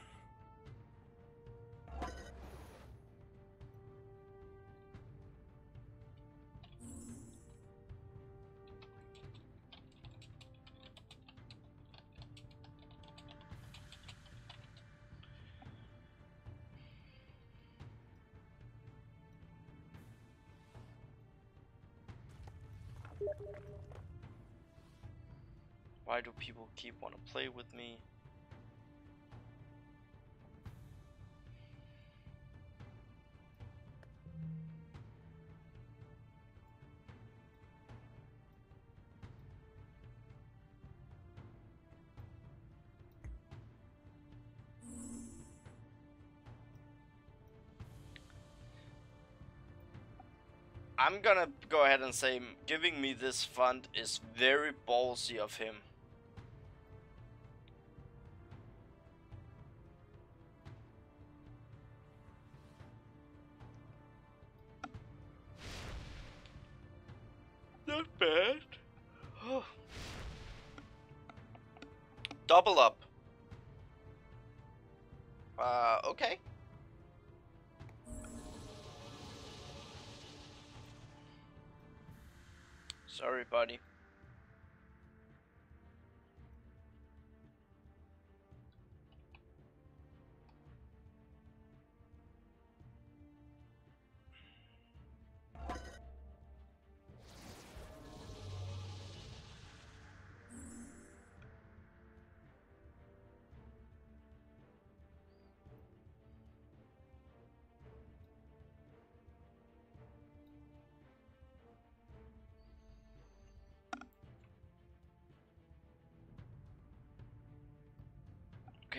Why do people keep want to play with me? I'm gonna go ahead and say giving me this fund is very ballsy of him. Not bad. Double up. Okay. Sorry, buddy.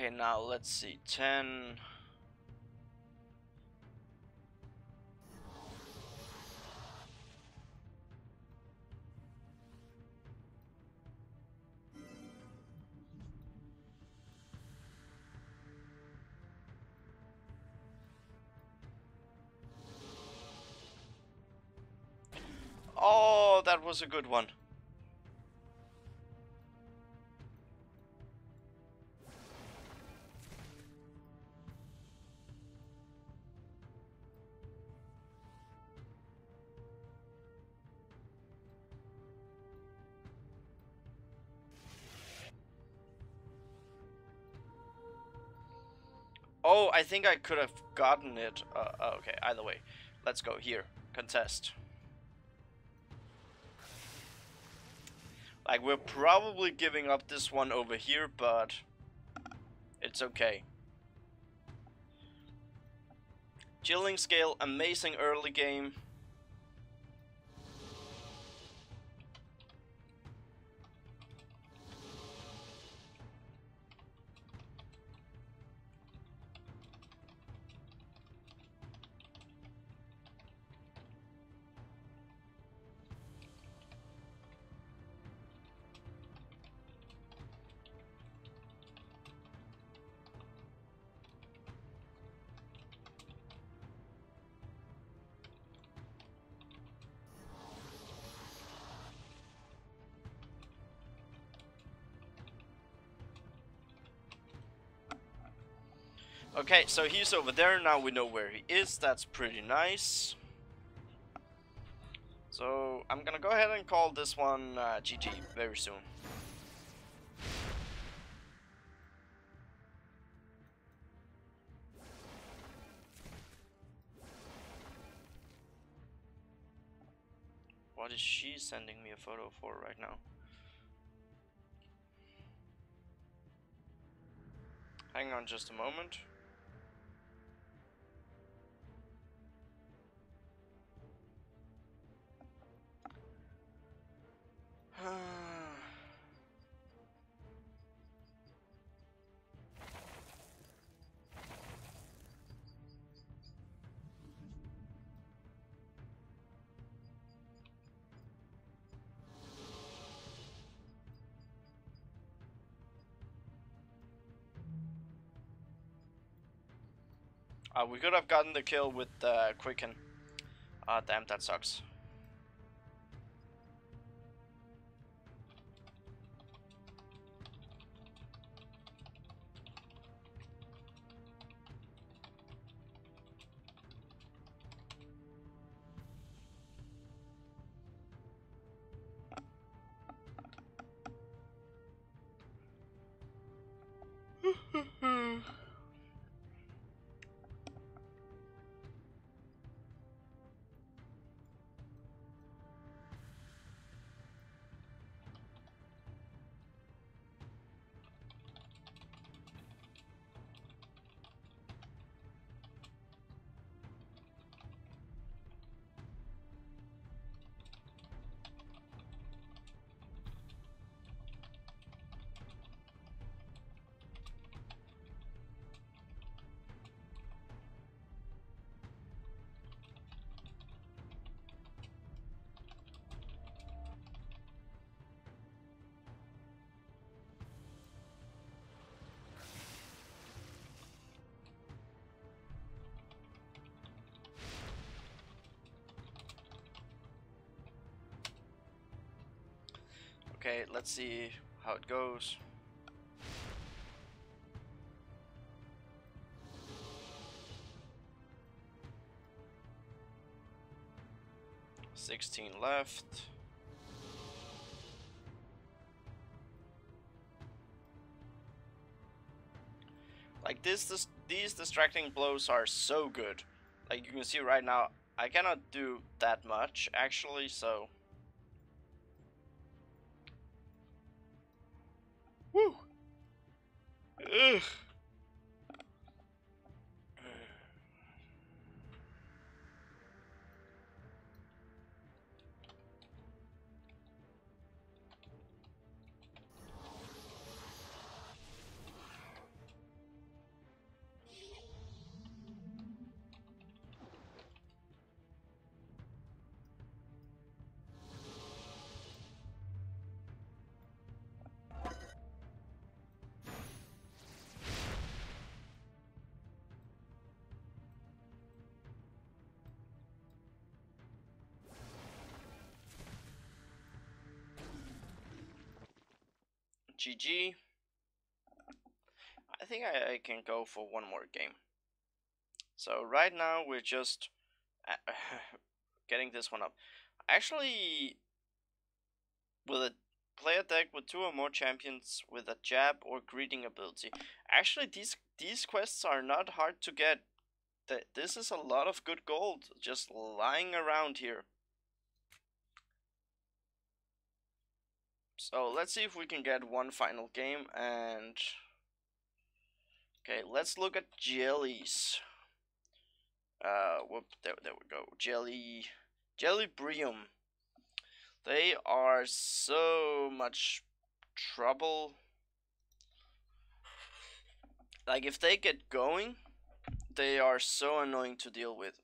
Okay, now let's see. 10. Oh, that was a good one. Oh, I think I could have gotten it. Okay, either way. Let's go here. Contest. Like, we're probably giving up this one over here, but it's okay. Chilling Scale, amazing early game. Okay, so he's over there. Now we know where he is. That's pretty nice. So I'm gonna go ahead and call this one GG very soon. What is she sending me a photo for right now? Hang on just a moment. We could have gotten the kill with Quicken. Damn, that sucks. Okay, let's see how it goes. $16 left. Like these distracting blows are so good. Like you can see right now, I cannot do that much actually, so. Woo! Ugh. GG. I think I can go for one more game. So right now we're just getting this one up. Actually, with a player deck with 2 or more champions with a jab or greeting ability. Actually, these quests are not hard to get. This is a lot of good gold just lying around here. So let's see if we can get one final game and. Okay, let's look at jellies. Whoop, there we go. Jellybrium. They are so much trouble. Like if they get going, they are so annoying to deal with.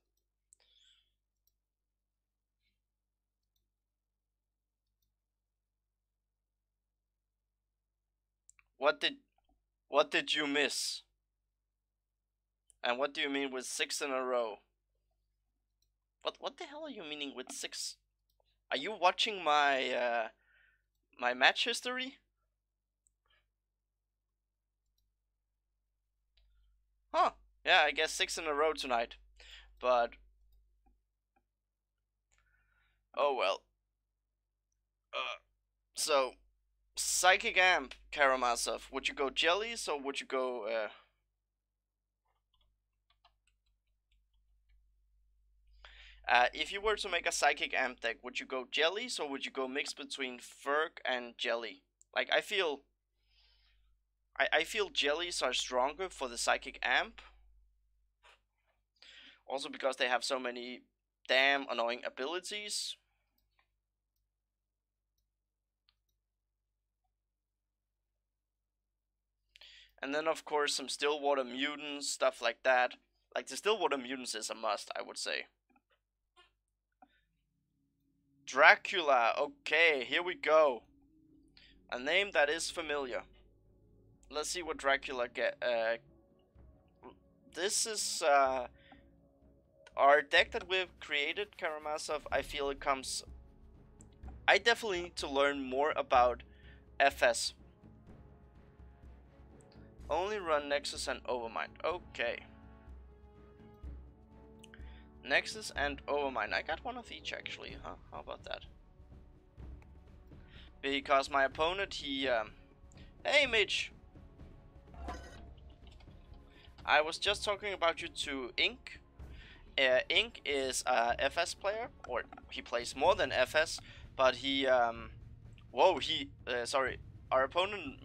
What did you miss? And what do you mean with 6 in a row? What the hell are you meaning with 6? Are you watching my my match history? Huh. Yeah, I guess 6 in a row tonight. But oh well. So Psychic Amp, Karamazov. Would you go jellies or would you go if you were to make a Psychic Amp deck, would you go jellies or would you go mix between Ferg and jelly? Like I feel jellies are stronger for the Psychic Amp. Also because they have so many damn annoying abilities. And then of course some Stillwater Mutants, stuff like that. Like the Stillwater Mutants is a must, I would say. Dracula, okay, here we go. A name that is familiar. Let's see what Dracula get. This is our deck that we've created, Karamazov. I feel it comes. I definitely need to learn more about FS. Only run Nexus and Overmind. Okay. Nexus and Overmind. I got one of each actually, huh? How about that? Because my opponent, he. Hey, Mitch! I was just talking about you to Ink. Ink is a FS player, or he plays more than FS, but he. Whoa, he. Sorry. Our opponent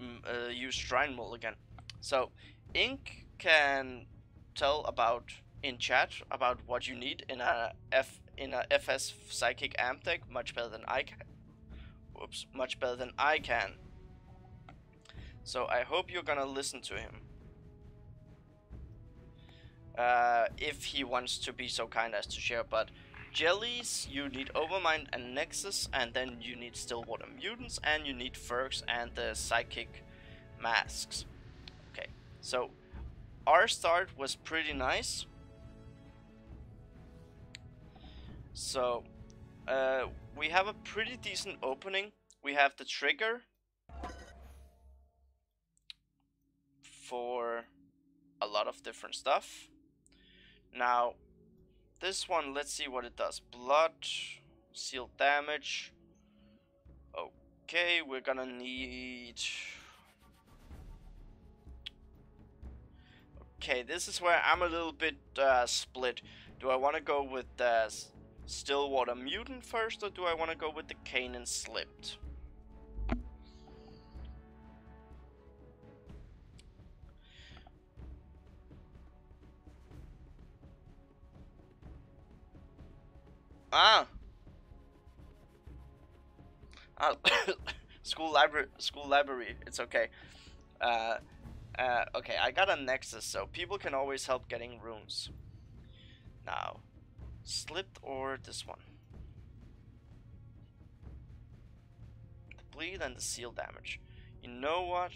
used Shrine Mulligan. So, Ink can tell about in chat about what you need in a FS Psychic Amp deck much better than I can. Whoops, much better than I can. So I hope you're gonna listen to him. If he wants to be so kind as to share, but jellies, you need Overmind and Nexus, and then you need Stillwater Mutants, and you need Fergs and the Psychic Masks. Okay, so our start was pretty nice. So, we have a pretty decent opening. We have the trigger for a lot of different stuff. Now, this one, let's see what it does. Blood, seal damage. Okay, we're gonna need... Okay, this is where I'm a little bit split. Do I want to go with the Stillwater Mutant first, or do I want to go with the Kanan Slipped? Ah! School library, it's okay. Okay, I got a Nexus, so people can always help getting runes. Now, Slipped or this one? The bleed and the seal damage. You know what?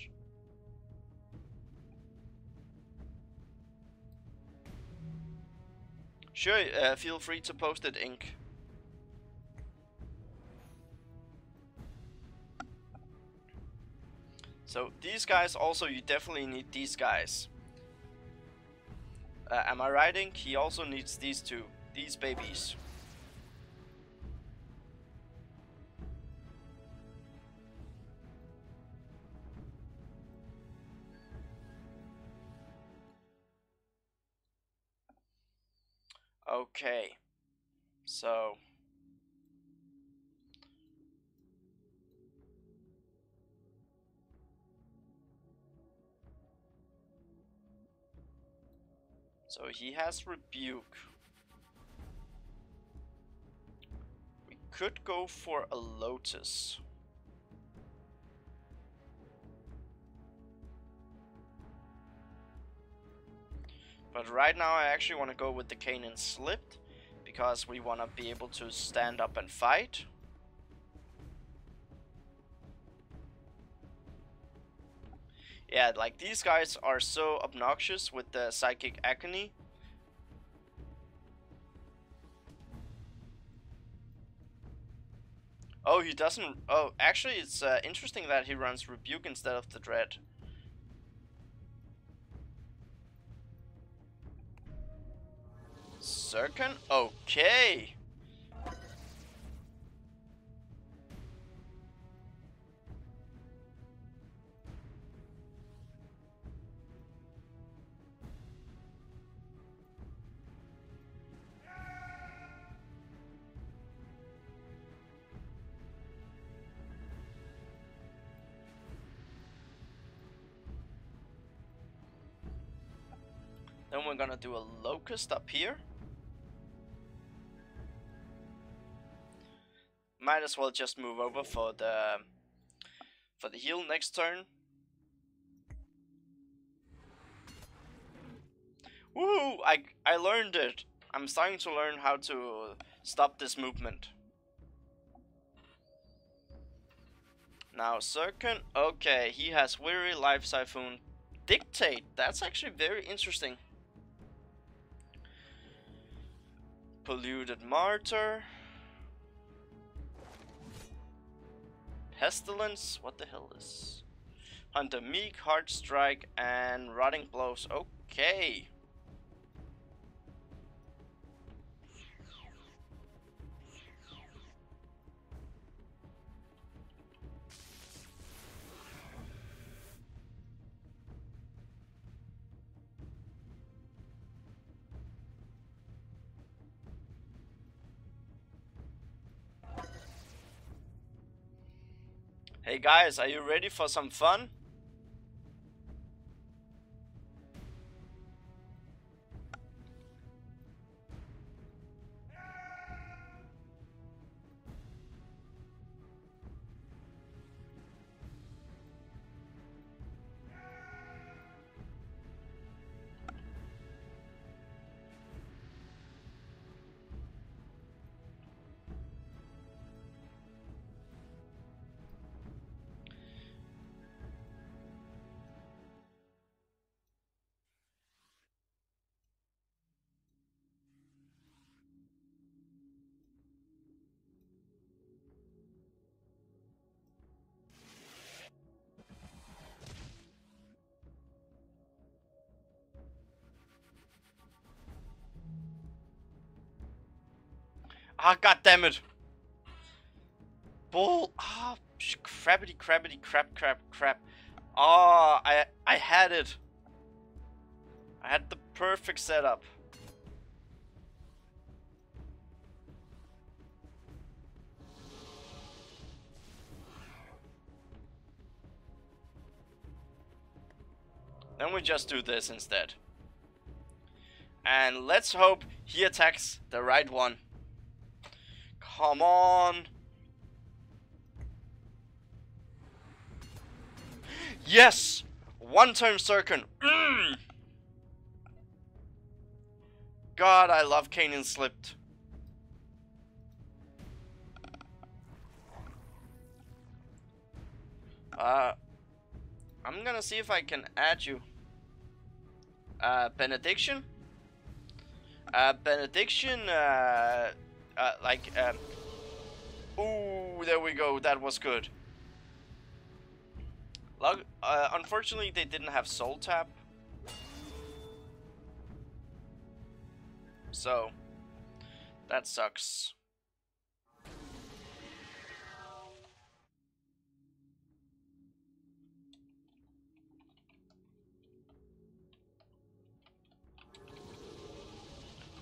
Sure, feel free to post it, Ink. So these guys also, you definitely need these guys. Am I right, Ink? He also needs these two, these babies. Okay, so he has Rebuke. We could go for a Lotus. But right now I actually want to go with the Kanan Slipped, because we want to be able to stand up and fight. Yeah, like these guys are so obnoxious with the Psychic Agony. Oh, he doesn't... Oh, actually it's interesting that he runs Rebuke instead of the Dread. Zircon? Okay. Then we're gonna do a locust up here. Might as well just move over for the heal next turn. Woo! I learned it. I'm starting to learn how to stop this movement. Now Zircon, okay, he has Weary, Life Siphon, Dictate. That's actually very interesting. Polluted Martyr. Pestilence, what the hell is? Hunter Meek, Heart Strike, and Rotting Blows. Okay. Hey guys, are you ready for some fun? Ah, god damn it! Bull! Ah, crabbity, crabbity, crap. Ah, I had it. I had the perfect setup. Then we just do this instead. And let's hope he attacks the right one. Come on. Yes! One turn Zircon. God, I love Canaan Slipped. I'm gonna see if I can add you. Benediction? Benediction, ooh, there we go, that was good. Unfortunately, they didn't have Soul Tap. So, that sucks.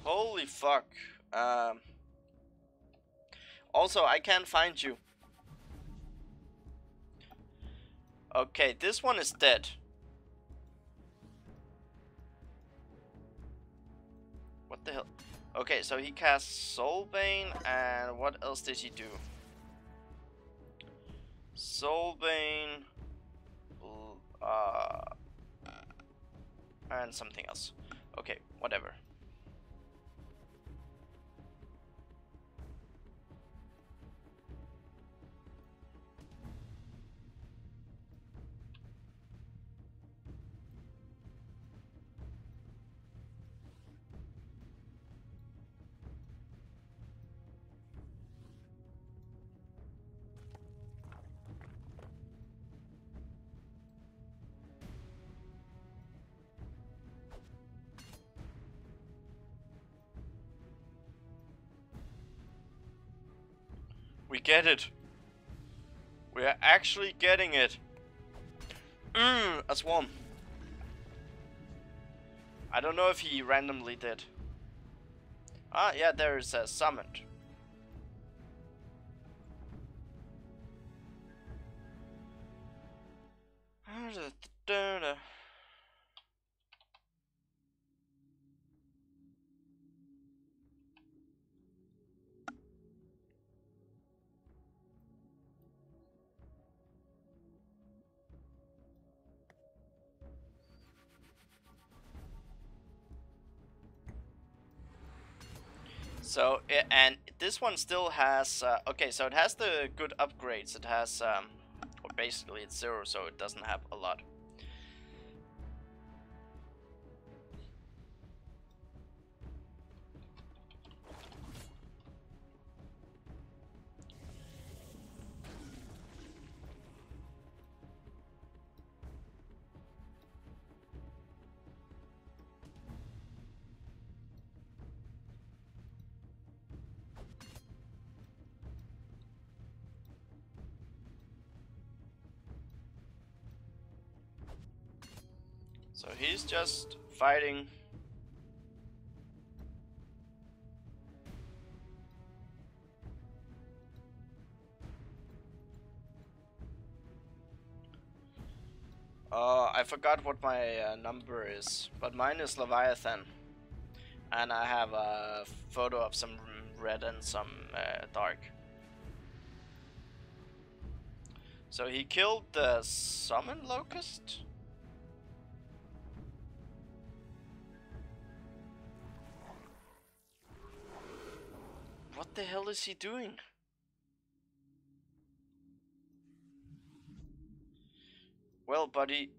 Holy fuck. Also, I can't find you. Okay, this one is dead. What the hell? Okay, so he casts Soulbane, and what else did he do? Soulbane, and something else. Okay, whatever. We get it. We are actually getting it. A swarm. I don't know if he randomly did. Ah, yeah, there is a summoned. So, and this one still has, okay, so it has the good upgrades. It has, well, basically it's 0, so it doesn't have a lot. So he's just fighting. I forgot what my number is, but mine is Leviathan. And I have a photo of some red and some dark. So he killed the summon locust? What the hell is he doing? Well, buddy.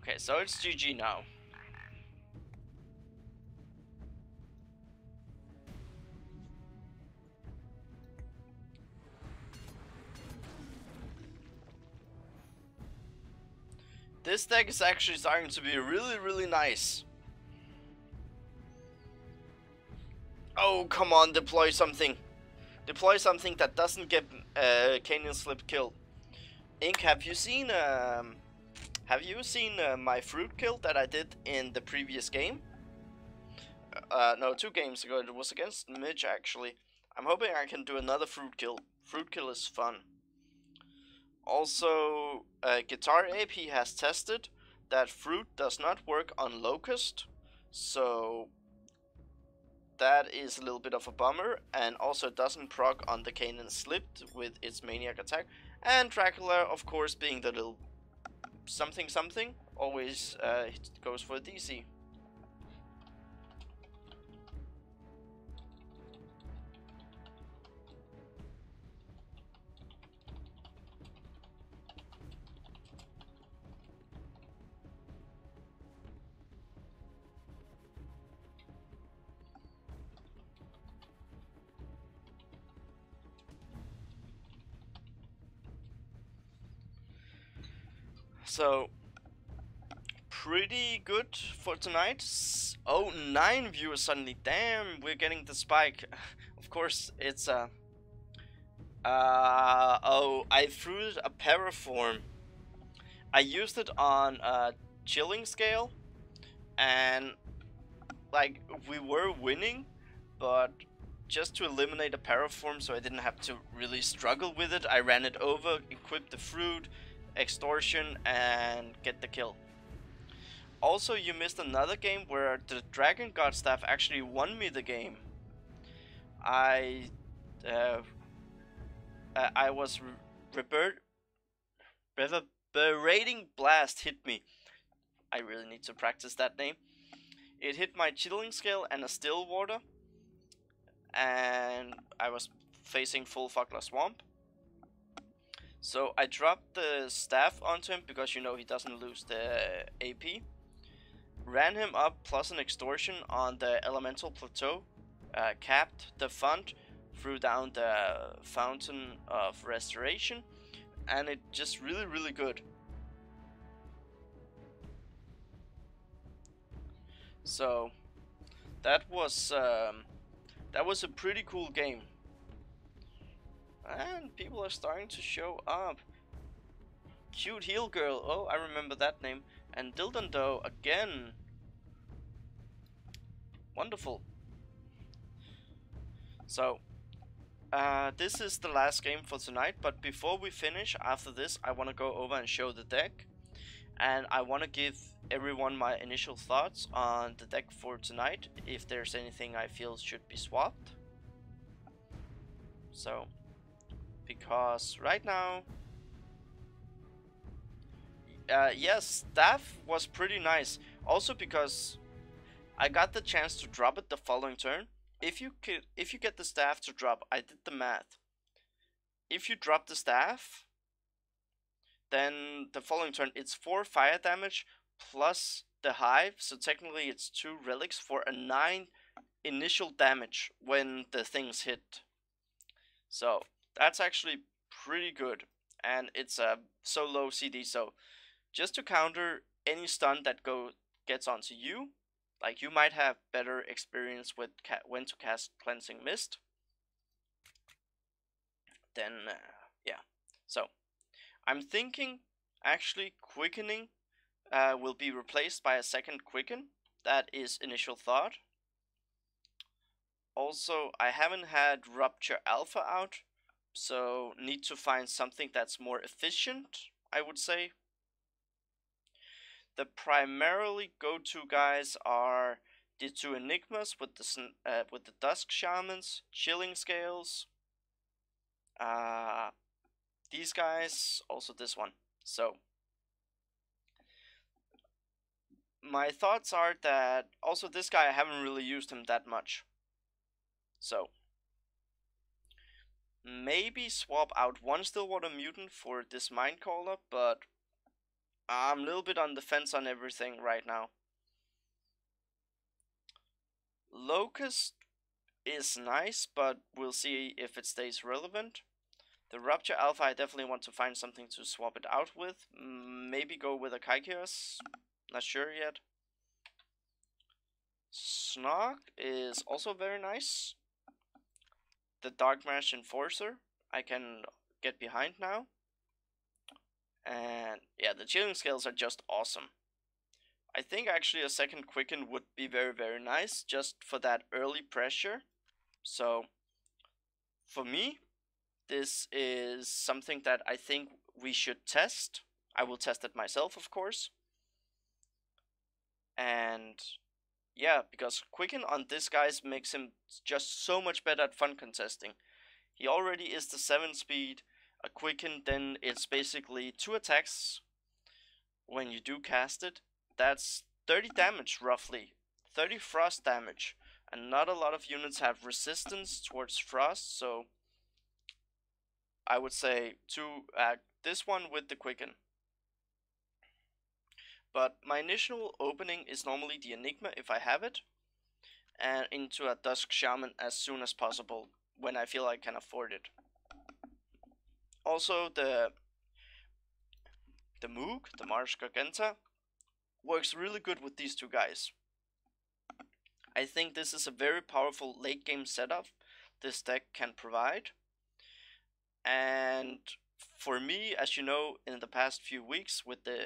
Okay, so it's GG now. This deck is actually starting to be really nice. Oh, come on, deploy something. Deploy something that doesn't get Canyon Slip killed. Ink, have you seen my fruit kill that I did in the previous game? No, 2 games ago. It was against Mitch, actually. I'm hoping I can do another fruit kill. Fruit kill is fun. Also, Guitar AP has tested that fruit does not work on Locust, so that is a little bit of a bummer, and also doesn't proc on the Canaan Slipped with its Maniac attack, and Dracula, of course, being the little something always goes for DC. So, pretty good for tonight. Oh, 9 viewers suddenly. Damn, we're getting the spike. Of course, it's oh, I threw a Paraform. I used it on a chilling scale, and like we were winning, but just to eliminate a Paraform so I didn't have to really struggle with it, I ran it over, equipped the fruit, extortion, and get the kill. Also, you missed another game where the Dragon God staff actually won me the game. I uh, I was reverberating blast hit me. I really need to practice that name. It hit my chilling scale and a still water, and I was facing full Fogler Swamp. So I dropped the staff onto him because you know he doesn't lose the AP. Ran him up plus an extortion on the elemental plateau, capped the font, threw down the fountain of restoration, and it just really good. So that was a pretty cool game, and people are starting to show up. Cute Heel Girl, oh I remember that name, and Dildondo again. Wonderful. So this is the last game for tonight, but before we finish, after this, I want to go over and show the deck. And I want to give everyone my initial thoughts on the deck for tonight, if there's anything I feel should be swapped. So, because right now, yes, staff was pretty nice. Also because I got the chance to drop it the following turn. If you get the staff to drop, I did the math. If you drop the staff, then the following turn it's 4 fire damage plus the hive, so technically it's 2 relics for a 9 initial damage when the things hit. So that's actually pretty good, and it's a so low CD. So just to counter any stun that gets onto you, like you might have better experience with when to cast Cleansing Mist. Then yeah, so I'm thinking actually Quickening will be replaced by a second Quicken. That is initial thought. Also, I haven't had Rupture Alpha out, so need to find something that's more efficient, I would say. The primarily go-to guys are the 2 Enigmas with the Dusk Shamans, Chilling Scales. These guys, also this one. So my thoughts are that also this guy I haven't really used him that much. So maybe swap out one Stillwater Mutant for this Mindcaller, but I'm a little bit on the fence on everything right now. Locust is nice, but we'll see if it stays relevant. The Rupture Alpha, I definitely want to find something to swap it out with. Maybe go with a Kaikios. Not sure yet. Snog is also very nice. The Dark Mash Enforcer, I can get behind now. And yeah, the Chilling Scales are just awesome. I think actually a second Quicken would be very nice, just for that early pressure. So, for me, this is something that I think we should test. I will test it myself, of course. And yeah, because Quicken on this guys makes him just so much better at fun contesting. He already is the 7 speed. A Quicken, then it's basically 2 attacks when you do cast it. That's 30 damage roughly, 30 frost damage, and not a lot of units have resistance towards frost, so I would say to this one with the Quicken. But my initial opening is normally the Enigma if I have it, and into a Dusk Shaman as soon as possible when I feel I can afford it. Also the Moog, the Mars Garganta, works really good with these 2 guys. I think this is a very powerful late game setup this deck can provide. And for me, as you know, in the past few weeks with the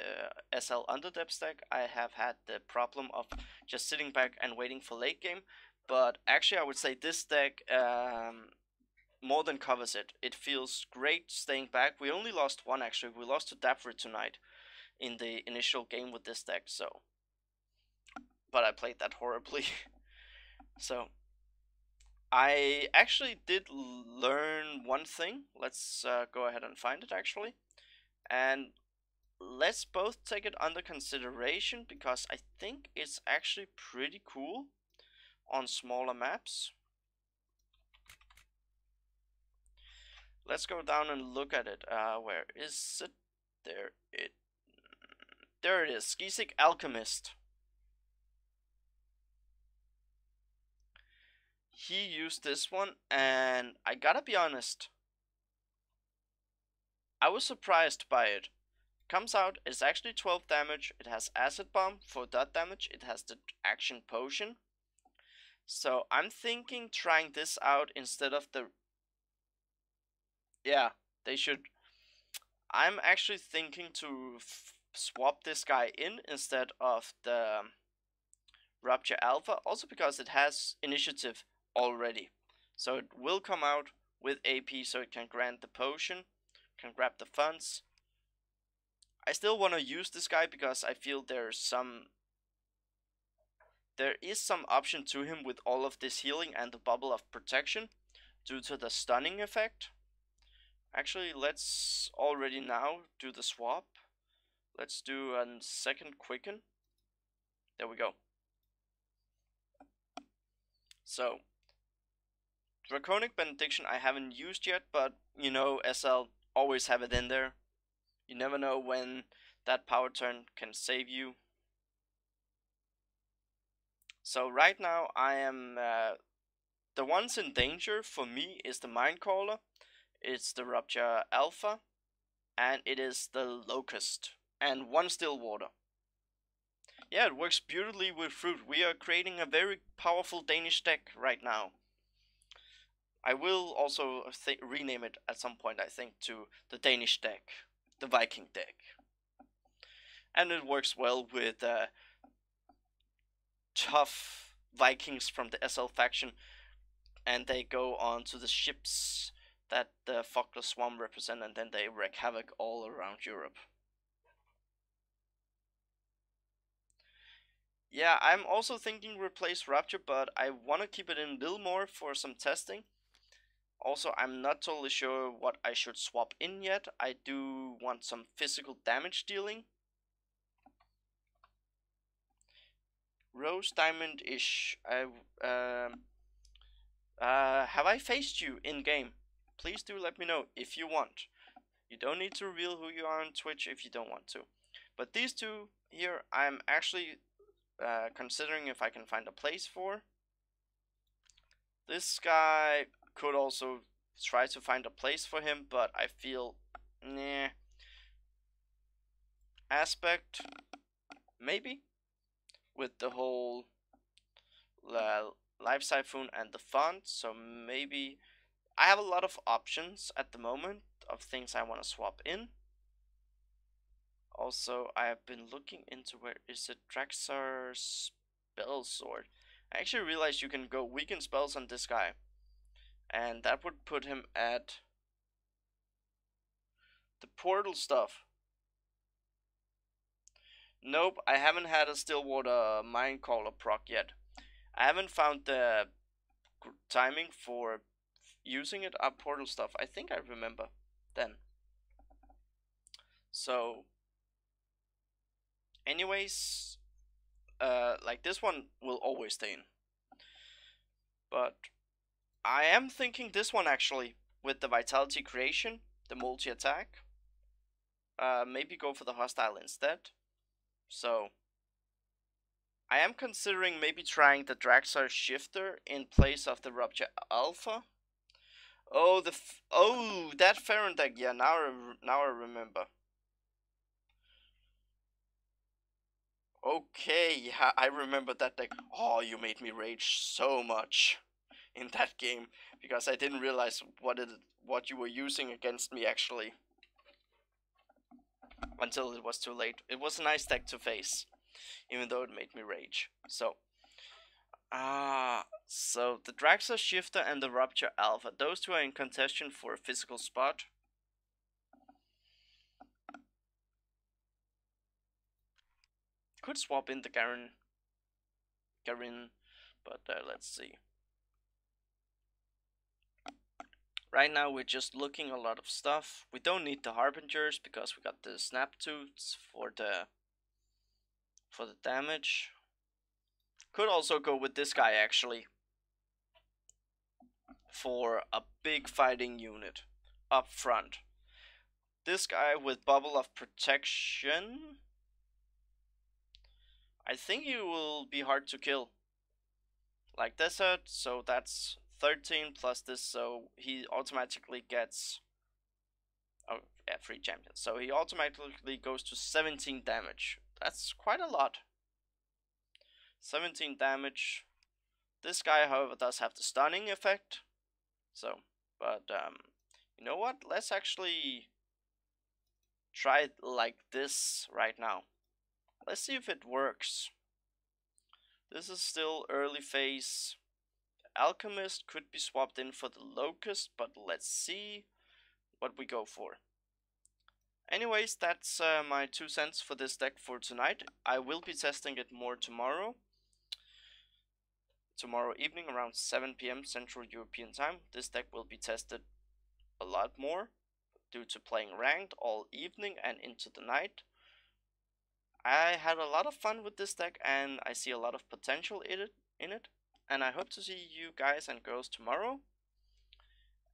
SL Underdepth deck, I have had the problem of just sitting back and waiting for late game. But actually, I would say this deck more than covers it. It feels great staying back. We only lost one actually. We lost to Daprit tonight in the initial game with this deck. So but I played that horribly. So I actually did learn one thing. Let's go ahead and find it actually, and let's both take it under consideration because I think it's actually pretty cool on smaller maps. Let's go down and look at it. Where is it? There it is. Skisic Alchemist. He used this one, and I gotta be honest, I was surprised by it. Comes out, it's actually 12 damage. It has Acid Bomb for dot damage. It has the Action Potion. So I'm thinking trying this out instead of the. Yeah, they should. I'm actually thinking to swap this guy in instead of the Rupture Alpha, also because it has initiative already. So it will come out with AP, so it can grant the potion, can grab the funds. I still want to use this guy because I feel there is some option to him with all of this healing and the bubble of protection due to the stunning effect. Actually, let's already now do the swap. Let's do a second quicken. There we go. So, Draconic Benediction I haven't used yet, but you know, SL always have it in there. You never know when that power turn can save you. So right now I am the ones in danger for me is the Mindcaller, it's the Rupture Alpha, and it is the Locust, and one Stillwater. Yeah, it works beautifully with fruit. We are creating a very powerful Danish deck right now. I will also rename it at some point, I think, to the Danish deck, the Viking deck. And it works well with tough Vikings from the SL faction, and they go on to the ships that the Focler Swarm represent, and then they wreak havoc all around Europe. Yeah, I'm also thinking replace Rapture, but I want to keep it in Bilmore for some testing. Also, I'm not totally sure what I should swap in yet. I do want some physical damage dealing. Rose Diamond-ish. Have I faced you in game? Please do let me know if you want. You don't need to reveal who you are on Twitch if you don't want to. But these two here, I'm actually considering if I can find a place for. This guy could also try to find a place for him, but I feel, nah. Aspect, maybe, with the whole Life Siphon and the font, so maybe I have a lot of options at the moment of things I want to swap in. Also, I have been looking into where is it Draxar Spell Sword. I actually realized you can go weaken spells on this guy, and that would put him at the portal stuff. Nope, I haven't had a Stillwater Mindcaller proc yet. I haven't found the timing for using it up portal stuff. I think I remember then. So, anyways, like this one will always stay in. But I am thinking this one actually with the Vitality Creation, the multi attack. Maybe go for the hostile instead. So I am considering maybe trying the Draxar Shifter in place of the Rupture Alpha. Oh, that Farron deck. Yeah, now I remember. Okay, yeah, I remember that deck. Oh, you made me rage so much in that game because I didn't realize what you were using against me actually until it was too late. It was a nice deck to face, even though it made me rage. So, so the Draxar Shifter and the Rupture Alpha, those two are in contention for a physical spot. Could swap in the Garen. Garin, but let's see. Right now we're just looking a lot of stuff. We don't need the Harbingers because we got the Snap Tooths for the damage. Could also go with this guy actually for a big fighting unit up front. This guy with Bubble of Protection, I think he will be hard to kill. Like Desert, so that's 13 plus this, so he automatically gets, oh yeah, free champion. So he automatically goes to 17 damage. That's quite a lot. 17 damage. This guy, however, does have the stunning effect. So, but you know what? Let's actually try it like this right now. Let's see if it works. This is still early phase. Alchemist could be swapped in for the Locust, but let's see what we go for. Anyways, that's my 2 cents for this deck for tonight. I will be testing it more tomorrow. Tomorrow evening around 7 p.m. Central European Time. This deck will be tested a lot more due to playing ranked all evening and into the night. I had a lot of fun with this deck and I see a lot of potential in it. And I hope to see you guys and girls tomorrow.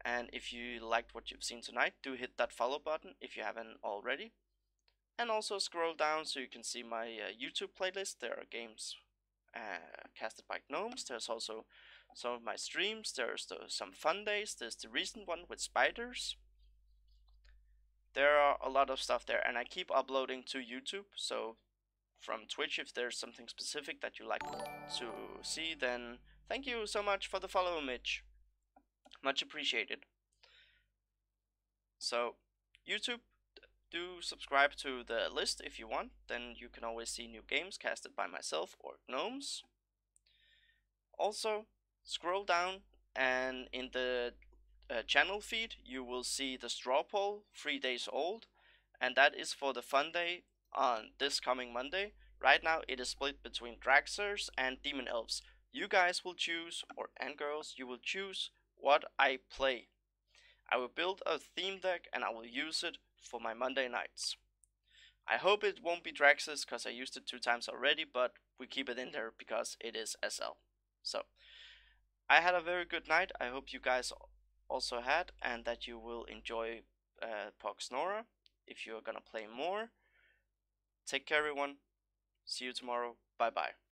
And if you liked what you've seen tonight, do hit that follow button if you haven't already. And also scroll down so you can see my YouTube playlist. There are games casted by gnomes. There's also some of my streams. There's some fun days. There's the recent one with spiders. There are a lot of stuff there, and I keep uploading to YouTube. So from Twitch, if there's something specific that you like to see, then thank you so much for the follow, Mitch. Much appreciated. So YouTube, do subscribe to the list if you want. Then you can always see new games casted by myself or gnomes. Also, scroll down and in the channel feed you will see the straw poll 3 days old, and that is for the fun day on this coming Monday. Right now it is split between Draxers and Demon Elves. You guys will choose, and girls, you will choose what I play. I will build a theme deck and I will use it for my Monday nights. I hope it won't be Draxus because I used it 2 times already, but we keep it in there because it is SL. So, I had a very good night. I hope you guys also had, and that you will enjoy Poxnora if you're gonna play more. Take care, everyone. See you tomorrow. Bye bye.